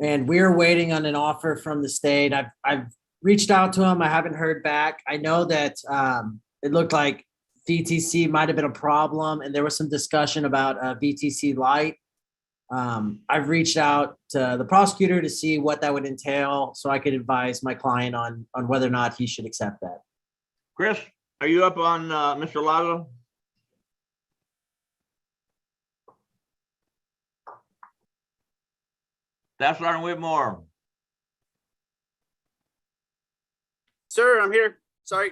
And we're waiting on an offer from the state. I've reached out to him. I haven't heard back. I know that it looked like VTC might have been a problem, and there was some discussion about VTC Lite. I've reached out to the prosecutor to see what that would entail so I could advise my client on whether or not he should accept that. Chris, are you up on Mr. Lazo? Staff Sergeant Whitmore. Sir, I'm here. Sorry.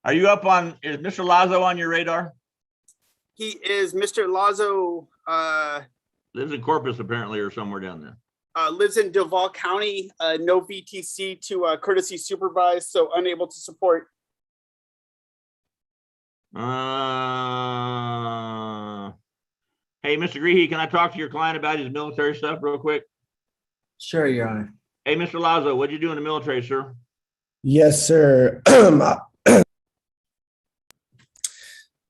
Are you up on, is Mr. Lazo on your radar? He is Mr. Lazo, Lives in Corpus apparently, or somewhere down there. lives in Duval County, no VTC to courtesy supervise, so unable to support. Hey, Mr. Greehey, can I talk to your client about his military stuff real quick? Sure, Your Honor. Hey, Mr. Lazo, what'd you do in the military, sir? Yes, sir.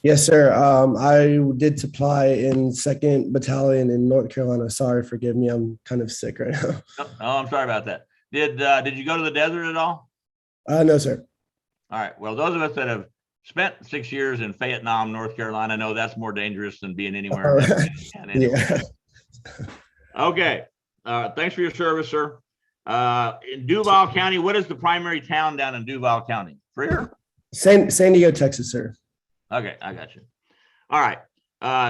Yes, sir. I did supply in 2nd Battalion in North Carolina. Sorry, forgive me. I'm kind of sick right now. Oh, I'm sorry about that. Did you go to the desert at all? No, sir. All right. Well, those of us that have spent 6 years in Vietnam, North Carolina, know that's more dangerous than being anywhere. Anyway. Yeah. Okay. Thanks for your service, sir. In Duval County, what is the primary town down in Duval County? Freer? San Diego, Texas, sir. Okay, I got you. All right.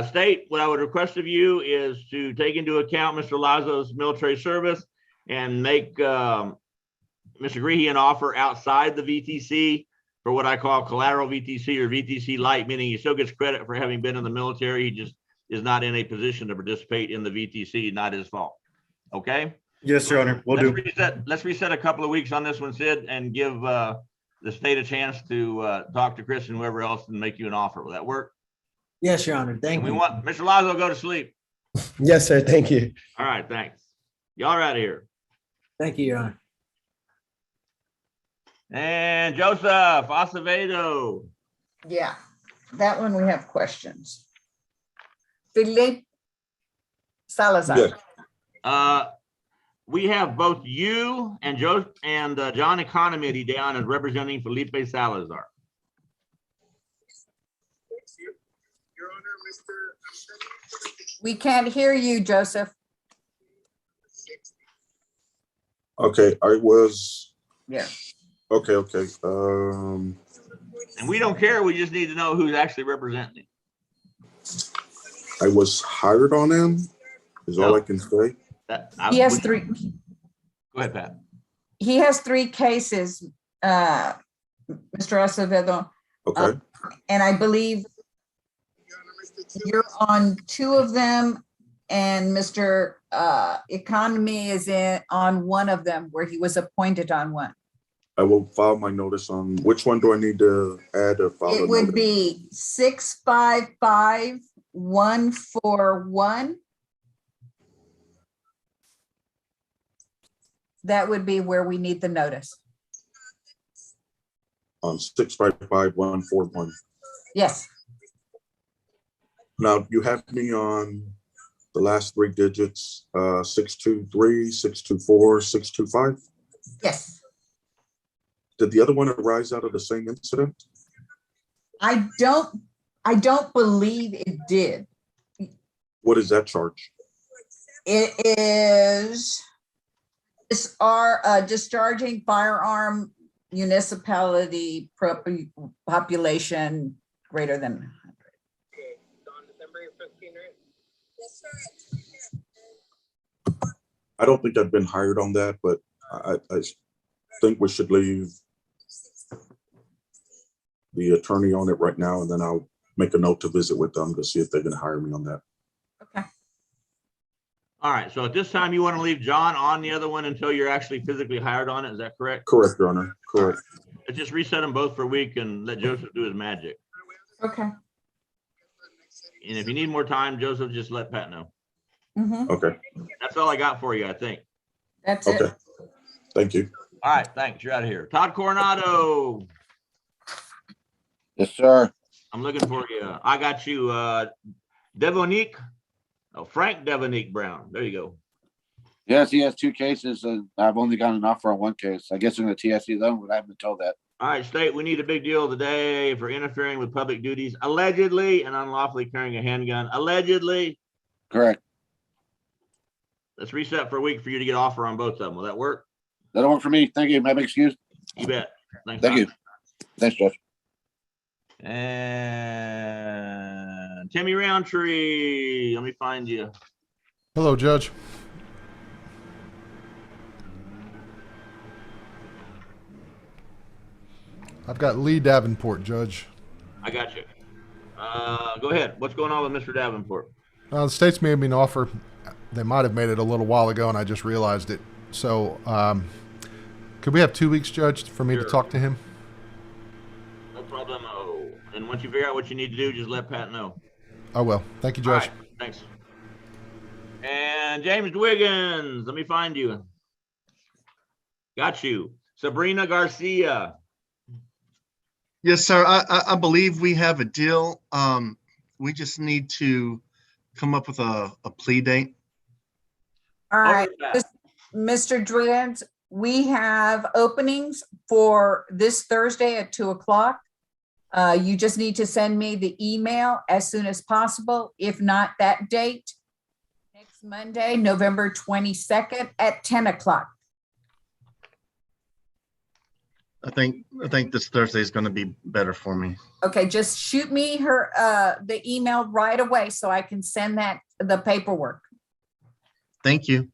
State, what I would request of you is to take into account Mr. Lazo's military service and make Mr. Greehey an offer outside the VTC for what I call collateral VTC or VTC light, meaning he still gets credit for having been in the military. He just is not in a position to participate in the VTC, not his fault. Okay? Yes, Your Honor. We'll do. Let's reset a couple of weeks on this one, Sid, and give the state a chance to talk to Chris and whoever else and make you an offer. Will that work? Yes, Your Honor. Thank you. We want Mr. Lazo to go to sleep. Yes, sir. Thank you. All right, thanks. Y'all are out of here. Thank you, Your Honor. And Joseph Acevedo. Yeah, that one we have questions. Felipe Salazar. Yes. We have both you and Joe and John Economity down as representing Felipe Salazar. We can't hear you, Joseph. Okay, I was, Yeah. okay. And we don't care. We just need to know who's actually representing him. I was hired on him, is all I can say. He has three. Go ahead, Pat. He has 3 cases, Mr. Acevedo. Okay. And I believe you're on 2 of them, and Mr. Economy is on 1 of them, where he was appointed on 1. I will file my notice on, which one do I need to add or file? It would be 655141. That would be where we need the notice. On 655141. Yes. Now, you have me on the last 3 digits, 623, 624, 625? Yes. Did the other one arise out of the same incident? I don't believe it did. What is that charge? It is discharging firearm municipality population greater than 100. I don't think I've been hired on that, but I think we should leave the attorney on it right now, and then I'll make a note to visit with them to see if they're going to hire me on that. All right. So at this time, you want to leave John on the other one until you're actually physically hired on it. Is that correct? Correct, Your Honor. Correct. Let's just reset them both for a week and let Joseph do his magic. Okay. And if you need more time, Joseph, just let Pat know. Okay. That's all I got for you, I think. That's Okay. it. Thank you. All right. Thanks. You're out of here. Todd Coronado. Yes, sir. I'm looking for you. I got you. Devonique. Oh, Frank Devonique Brown. There you go. Yes, he has 2 cases, and I've only got an offer on 1 case. I guess I'm going to TSC them, but I haven't been told that. All right, state, we need a big deal today for interfering with public duties, allegedly, and unlawfully carrying a handgun, allegedly. Correct. Let's reset for a week for you to get an offer on both of them. Will that work? That'll work for me. Thank you. May I make excuse? You bet. Thanks. Thank you. Thanks, Judge. And Timmy Roundtree, let me find you. Hello, Judge. I've got Lee Davenport, Judge. I got you. Go ahead. What's going on with Mr. Davenport? The state's made me an offer. They might have made it a little while ago, and I just realized it. So, could we have 2 weeks, Judge, for me to talk to him? No problem. And once you figure out what you need to do, just let Pat know. I will. Thank you, Judge. All right, thanks. And James Wiggins, let me find you. Got you. Sabrina Garcia. Yes, sir. I believe we have a deal. We just need to come up with a plea date. All right, Mr. Drance, we have openings for this Thursday at 2:00. You just need to send me the email as soon as possible. If not that date, next Monday, November 22nd at 10:00. I think this Thursday is going to be better for me. Okay, just shoot me the email right away so I can send the paperwork. Thank you.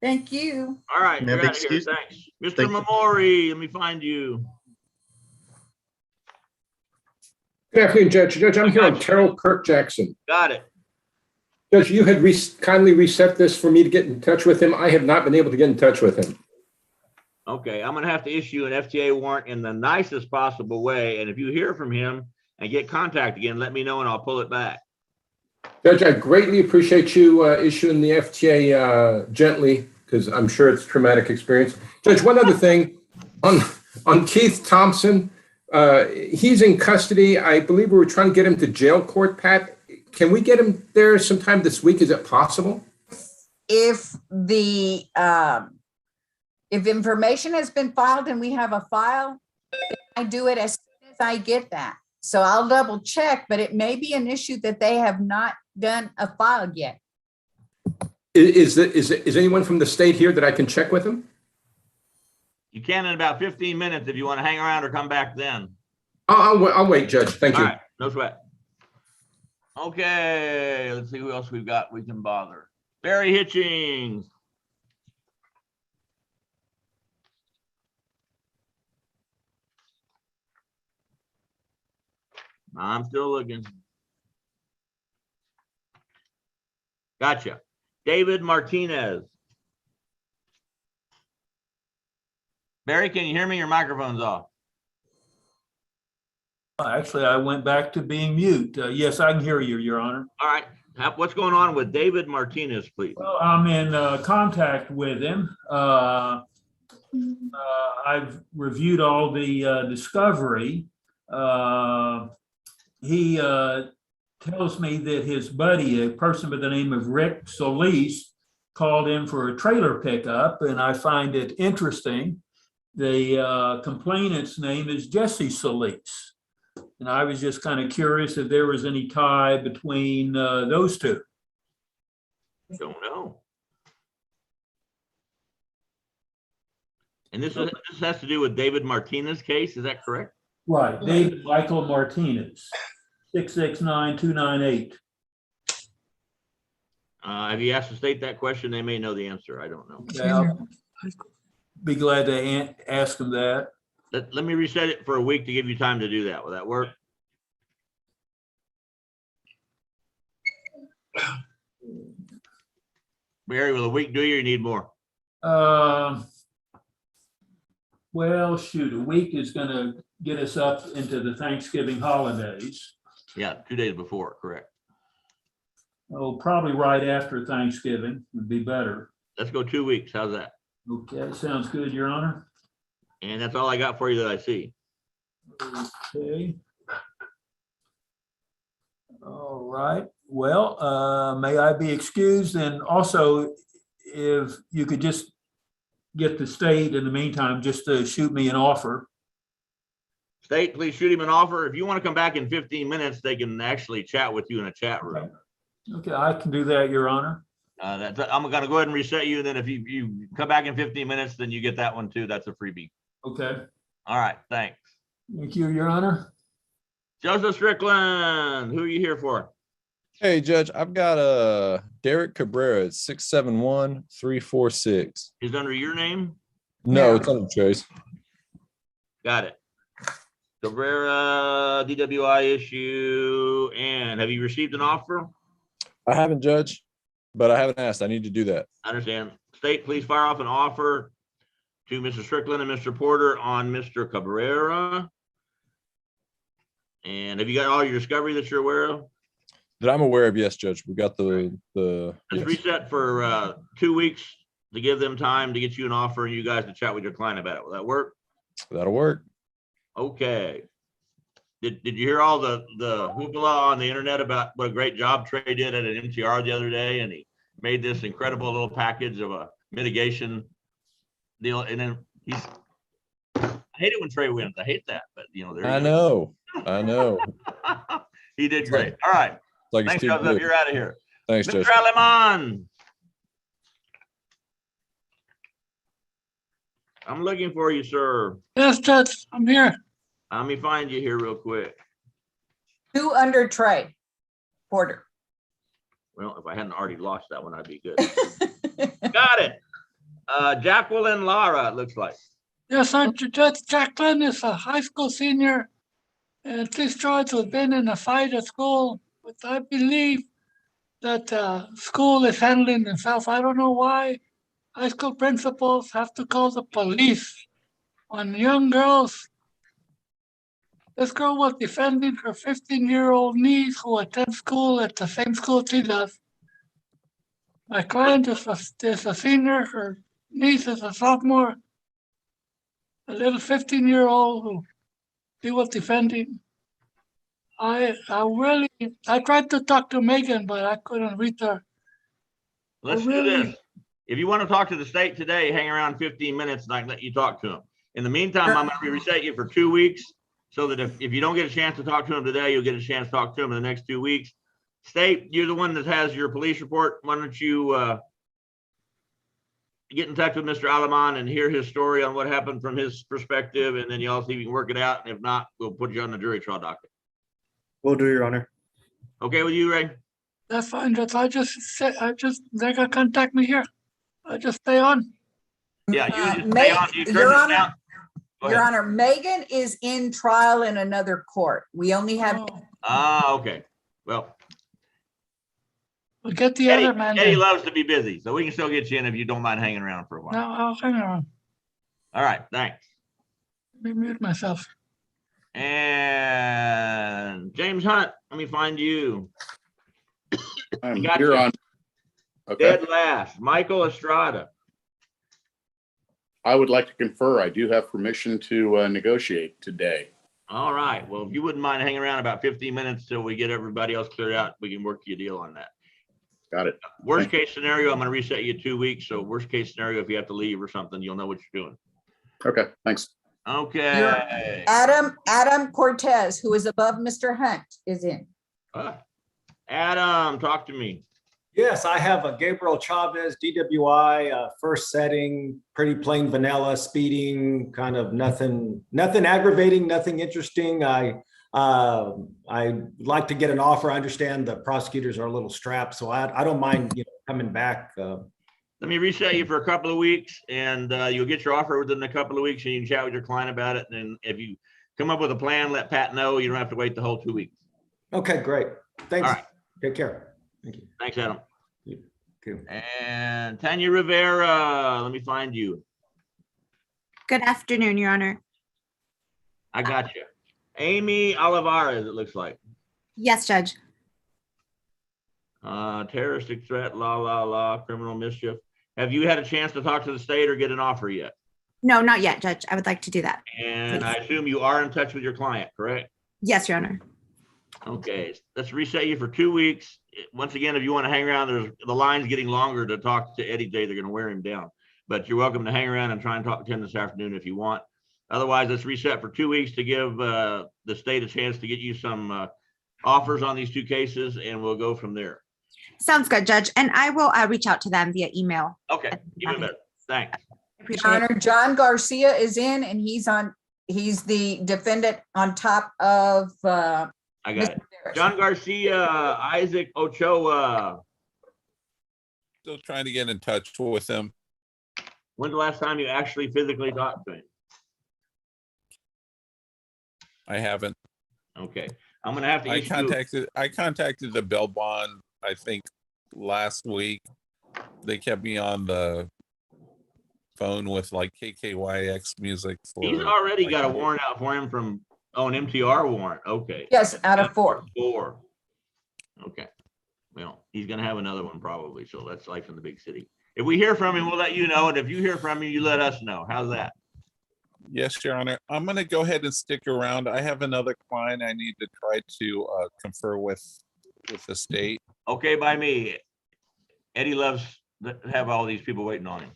Thank you. All right, May I you're be out of here. excused? Thanks. Mr. Thank you. Mamori, let me find you. Good afternoon, Judge. Judge, I'm here on Terrell Kirk Jackson. Got it. Judge, you had kindly reset this for me to get in touch with him. I have not been able to get in touch with him. Okay, I'm gonna have to issue an FTA warrant in the nicest possible way, and if you hear from him and get contact again, let me know and I'll pull it back. Judge, I greatly appreciate you issuing the FTA gently, because I'm sure it's a traumatic experience. Judge, one other thing, on Keith Thompson, he's in custody. I believe we were trying to get him to jail court, Pat. Can we get him there sometime this week? Is it possible? If information has been filed and we have a file, I do it as soon as I get that. So I'll double check, but it may be an issue that they have not done a file yet. Is anyone from the state here that I can check with him? You can in about 15 minutes if you want to hang around or come back then. I'll wait, Judge. Thank you. All right, no sweat. Okay, let's see who else we've got we can bother. Barry Hitchings. I'm still looking. Gotcha. David Martinez. Barry, can you hear me? Your microphone's off. Actually, I went back to being mute. Yes, I can hear you, Your Honor. All right. What's going on with David Martinez, please? Well, I'm in contact with him. I've reviewed all the discovery. He tells me that his buddy, a person by the name of Rick Solis, called in for a trailer pickup, and I find it interesting. The complainant's name is Jesse Solis. And I was just kind of curious if there was any tie between those two. Don't know. And this has to do with David Martinez's case, is that correct? Right, David Michael Martinez, 669-298. Have you asked the state that question? They may know the answer. I don't know. Okay, I'll be glad to ask them that. Let me reset it for a week to give you time to do that. Will that work? Barry, will a week do you or you need more? Well, shoot, a week is going to get us up into the Thanksgiving holidays. Yeah, 2 days before, correct. Oh, probably right after Thanksgiving would be better. Let's go 2 weeks. How's that? Okay, sounds good, Your Honor. And that's all I got for you that I see. Okay. All right. Well, may I be excused? And also, if you could just get the state in the meantime, just to shoot me an offer. State, please shoot him an offer. If you want to come back in 15 minutes, they can actually chat with you in a chat room. Okay, I can do that, Your Honor. I'm going to go ahead and reset you. And then if you come back in 15 minutes, then you get that one too. That's a freebie. Okay. All right. Thanks. Thank you, Your Honor. Joseph Strickland, who are you here for? Hey, Judge, I've got Derek Cabrera at 671-346. Is under your name? No, it's under Chase. Got it. Cabrera, DWI issue. And have you received an offer? I haven't, Judge, but I haven't asked. I need to do that. I understand. State, please fire off an offer to Mr. Strickland and Mr. Porter on Mr. Cabrera. And have you got all your discovery that you're aware of? That I'm aware of, yes, Judge. We got the Just reset for 2 weeks to give them time to get you an offer and you guys to chat with your client about it. Will that work? That'll work. Okay. Did you hear all the hoopla on the internet about what a great job Trey did at an MTR the other day? And he made this incredible little package of a mitigation deal, and then I hate it when Trey wins. I hate that, but you know, there you I go. know. He did It's great. like- All right. Like Thanks, it's too Joseph. good. You're out of here. Thanks, Mr. Judge. Aleman. I'm looking for you, sir. Yes, Judge, I'm here. Let me find you here real quick. 2 under Trey Porter. Well, if I hadn't already lost that one, I'd be good. Got it. Jacqueline Lara, it looks like. Yes, Judge Jacqueline is a high school senior. And this charge has been in a fight at school, but I believe that school is handling themselves. I don't know why high school principals have to call the police on young girls. This girl was defending her 15-year-old niece who attends school at the same school she does. My client is a senior, her niece is a sophomore. A little 15-year-old who she was defending. I tried to talk to Megan, but I couldn't reach her. Let's do this. If you want to talk to the state today, hang around 15 minutes and I can let you talk to them. In the meantime, I'm going to reset you for 2 weeks so that if you don't get a chance to talk to them today, you'll get a chance to talk to them in the next 2 weeks. State, you're the one that has your police report. Why don't you get in touch with Mr. Aleman and hear his story on what happened from his perspective, and then y'all see if you can work it out. And if not, we'll put you on the jury trial docket. Will do, Your Honor. Okay with you, Ray? That's fine. They got contact me here. I just stay on. Yeah, you just stay on. You turn this down. Go Your ahead. Honor, Megan is in trial in another court. We only have. Okay. Well, We'll get the Eddie, other man. Eddie then. loves to be busy, so we can still get you in if you don't mind hanging around for a while. No, I'll hang on. All right, thanks. Let me mute myself. And James Hunt, let me find you. I'm Got here you. on. Okay. Dead last, Michael Estrada. I would like to confer. I do have permission to negotiate today. All right, well, if you wouldn't mind hanging around about 15 minutes till we get everybody else cleared out, we can work you a deal on that. Got it. Worst case scenario, I'm gonna reset you 2 weeks. So worst case scenario, if you have to leave or something, you'll know what you're doing. Okay, thanks. Okay. Adam Cortez, who is above Mr. Hunt, is in. Adam, talk to me. Yes, I have a Gabriel Chavez DWI, first setting, pretty plain vanilla, speeding, kind of nothing aggravating, nothing interesting. I like to get an offer. I understand the prosecutors are a little strapped, so I don't mind, coming back. Let me reset you for a couple of weeks, and you'll get your offer within a couple of weeks, and you can chat with your client about it. And if you come up with a plan, let Pat know. You don't have to wait the whole 2 weeks. Okay, great. Thanks. All right. Take care. Thank you. Thanks, Adam. Okay. And Tanya Rivera, let me find you. Good afternoon, Your Honor. I got you. Amy Olivares, it looks like. Yes, Judge. Terroristic threat, criminal mischief. Have you had a chance to talk to the state or get an offer yet? No, not yet, Judge. I would like to do that. And Please. I assume you are in touch with your client, correct? Yes, Your Honor. Okay, let's reset you for 2 weeks. Once again, if you want to hang around, the line's getting longer to talk to Eddie J. They're going to wear him down. But you're welcome to hang around and try and talk to him this afternoon if you want. Otherwise, let's reset for 2 weeks to give the state a chance to get you some offers on these 2 cases, and we'll go from there. Sounds good, Judge. And I will reach out to them via email. Okay, even better. Thanks. Appreciate Your it. Honor, John Garcia is in, and he's the defendant on top of. I got it. John Garcia, Isaac Ochoa. Still trying to get in touch with him. When's the last time you actually physically talked to him? I haven't. Okay, I'm gonna have to. I contacted the bail bond, I think last week. They kept me on the phone with like KKYX music. He's already got a warrant out for him from an MTR warrant. Okay. Yes, out of 4. 4. Okay. Well, he's gonna have another one probably. So that's life in the big city. If we hear from him, we'll let you know. And if you hear from him, you let us know. How's that? Yes, Your Honor. I'm going to go ahead and stick around. I have another client I need to try to confer with the state. Okay, by me. Eddie loves to have all these people waiting on him.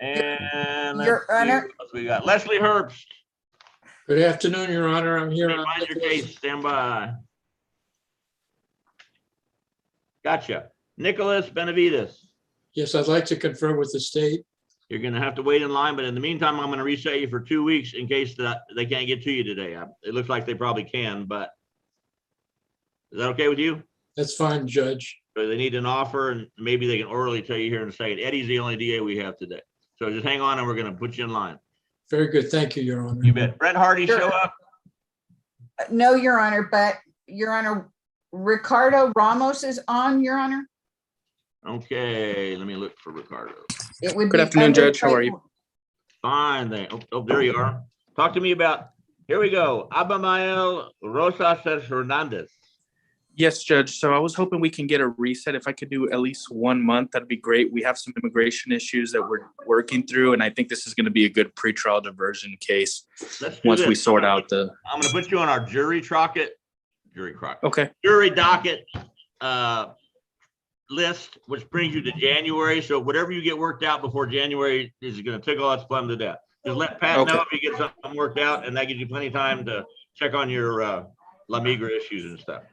And Your let's see Honor. what else we got. Leslie Herbst. Good afternoon, Your Honor. I'm here on Find your case. Stand by. Gotcha. Nicholas Benavides. Yes, I'd like to confer with the state. You're going to have to wait in line, but in the meantime, I'm going to reset you for 2 weeks in case that they can't get to you today. It looks like they probably can, but is that okay with you? That's fine, Judge. So they need an offer, and maybe they can orally tell you here in a second. Eddie's the only DA we have today. So just hang on and we're going to put you in line. Very good. Thank you, Your Honor. You bet. Brent Hardy show up? No, Your Honor, but Your Honor, Ricardo Ramos is on, Your Honor. Okay, let me look for Ricardo. It would Good be afternoon, under Judge. How are you? Fine, oh, there you are. Talk to me about, here we go, Abimael Rosas Hernandez. Yes, Judge. So I was hoping we can get a reset. If I could do at least 1 month, that'd be great. We have some immigration issues that we're working through, and I think this is going to be a good pretrial diversion case once we sort out the. I'm going to put you on our jury docket, Okay. jury docket list, which brings you to January. So whatever you get worked out before January is going to tickle us plumb to death. Just let Pat know if you get something worked out, and that gives you plenty of time to check on your La Migra issues and stuff.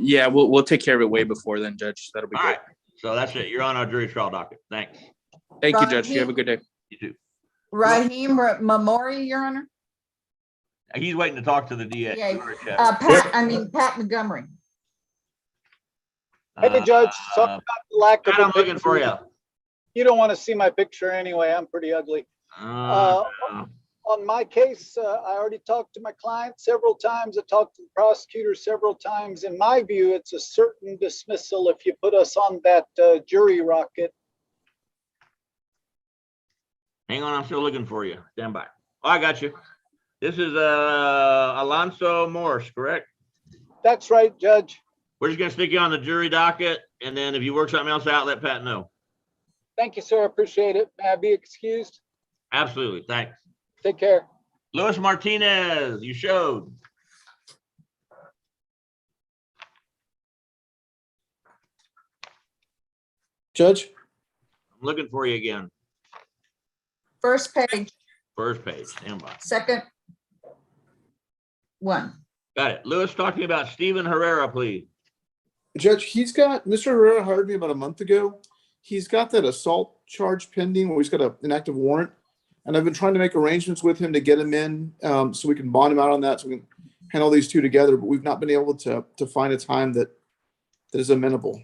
Yeah, we'll take care of it way before then, Judge. That'll be All great. right. So that's it. You're on our jury trial docket. Thanks. Thank you, Judge. You have a good day. You too. Raheem Mamori, Your Honor. He's waiting to talk to the DA. Yeah. Pat Montgomery. Hey, Judge, sorry about the lack of. I'm looking for you. You don't want to see my picture anyway. I'm pretty ugly. On my case, I already talked to my client several times. I talked to the prosecutor several times. In my view, it's a certain dismissal if you put us on that jury rocket. Hang on, I'm still looking for you. Stand by. Oh, I got you. This is Alonso Morse, correct? That's right, Judge. We're just gonna stick you on the jury docket, and then if you work something else out, let Pat know. Thank you, sir. I appreciate it. May I be excused? Absolutely, thanks. Take care. Luis Martinez, you showed. Judge? I'm looking for you again. First page, First page, stand by. second one. Got it. Luis, talk to me about Steven Herrera, please. Judge, Mr. Herrera hired me about a month ago. He's got that assault charge pending where he's got an active warrant. And I've been trying to make arrangements with him to get him in so we can bond him out on that, so we can handle these two together. But we've not been able to find a time that is amenable.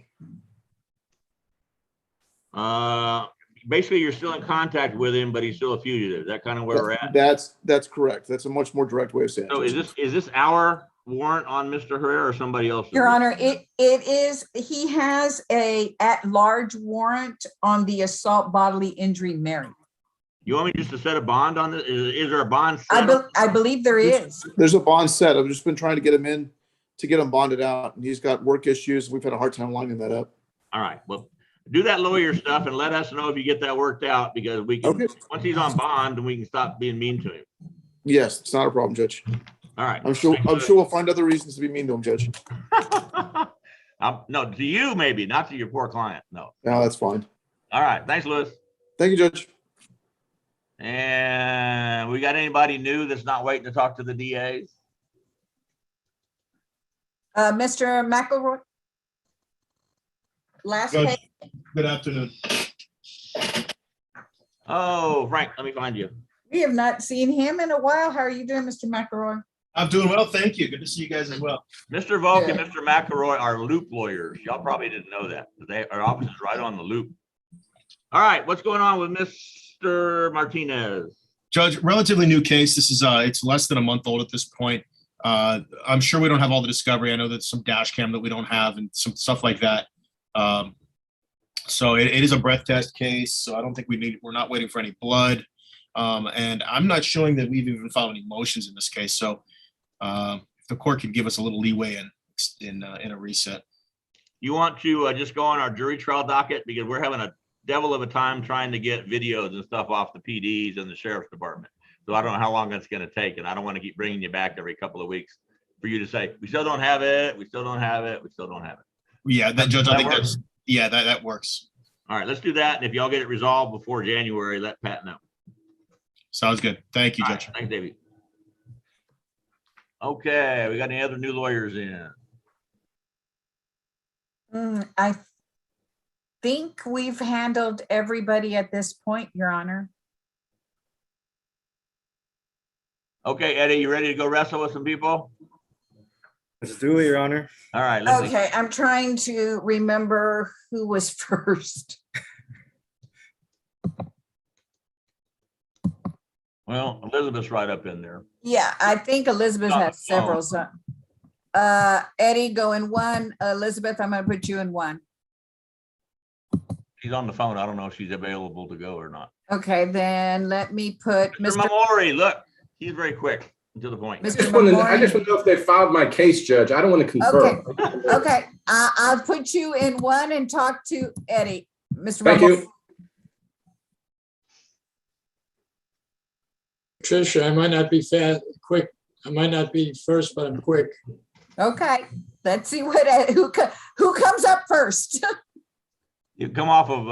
Basically, you're still in contact with him, but he's still a fugitive. Is that kind of where we're at? That's correct. That's a much more direct way of saying So it. is this our warrant on Mr. Herrera or somebody else's? Your Honor, it is, he has a at-large warrant on the assault bodily injury Mary. You want me just to set a bond on this? Is there a bond set? I believe there is. There's a bond set. I've just been trying to get him in to get him bonded out. And he's got work issues. We've had a hard time lining that up. All right. Well, do that lawyer stuff and let us know if you get that worked out, because we can, once he's on bond, we can stop being mean to him. Yes, it's not a problem, Judge. All right. I'm sure we'll find other reasons to be mean to him, Judge. No, to you maybe, not to your poor client. No. No, that's fine. All right. Thanks, Louis. Thank you, Judge. And we got anybody new that's not waiting to talk to the DAs? Mr. McElroy? Last page. Good afternoon. Oh, Frank, let me find you. We have not seen him in a while. How are you doing, Mr. McElroy? I'm doing well, thank you. Good to see you guys as well. Mr. Volk and Mr. McElroy are loop lawyers. Y'all probably didn't know that. Our office is right on the loop. All right, what's going on with Mr. Martinez? Judge, relatively new case. This is it's less than a month old at this point. I'm sure we don't have all the discovery. I know there's some dash cam that we don't have and some stuff like that. So it is a breath test case. So I don't think we're not waiting for any blood. And I'm not showing that we've even filed any motions in this case. So if the court can give us a little leeway in a reset. You want to just go on our jury trial docket, because we're having a devil of a time trying to get videos and stuff off the PDs and the sheriff's department. So I don't know how long that's going to take, and I don't want to keep bringing you back every couple of weeks for you to say, we still don't have it, we still don't have it, we still don't have it. Yeah, that Judge, I think that works. All right, let's do that. And if y'all get it resolved before January, let Pat know. Sounds good. Thank you, All Judge. right, thanks, Davey. Okay, we got any other new lawyers in? I think we've handled everybody at this point, Your Honor. Okay, Eddie, you ready to go wrestle with some people? Let's do it, Your Honor. All right. Okay, I'm trying to remember who was first. Well, Elizabeth's right up in there. Yeah, I think Elizabeth On the has several. So, Eddie, go in one. Elizabeth, I'm going to put you in one. She's on the phone. I don't know if she's available to go or not. Okay, then let me put Mr. Mamori, look, he's very quick and to the point. I just want to know if they filed my case, Judge. I don't want to confirm. Okay, I'll put you in one and talk to Eddie. Mr. Thank Mamori. you. Tricia, I might not be quick. I might not be first, but I'm quick. Okay, let's see who comes up first. You come off of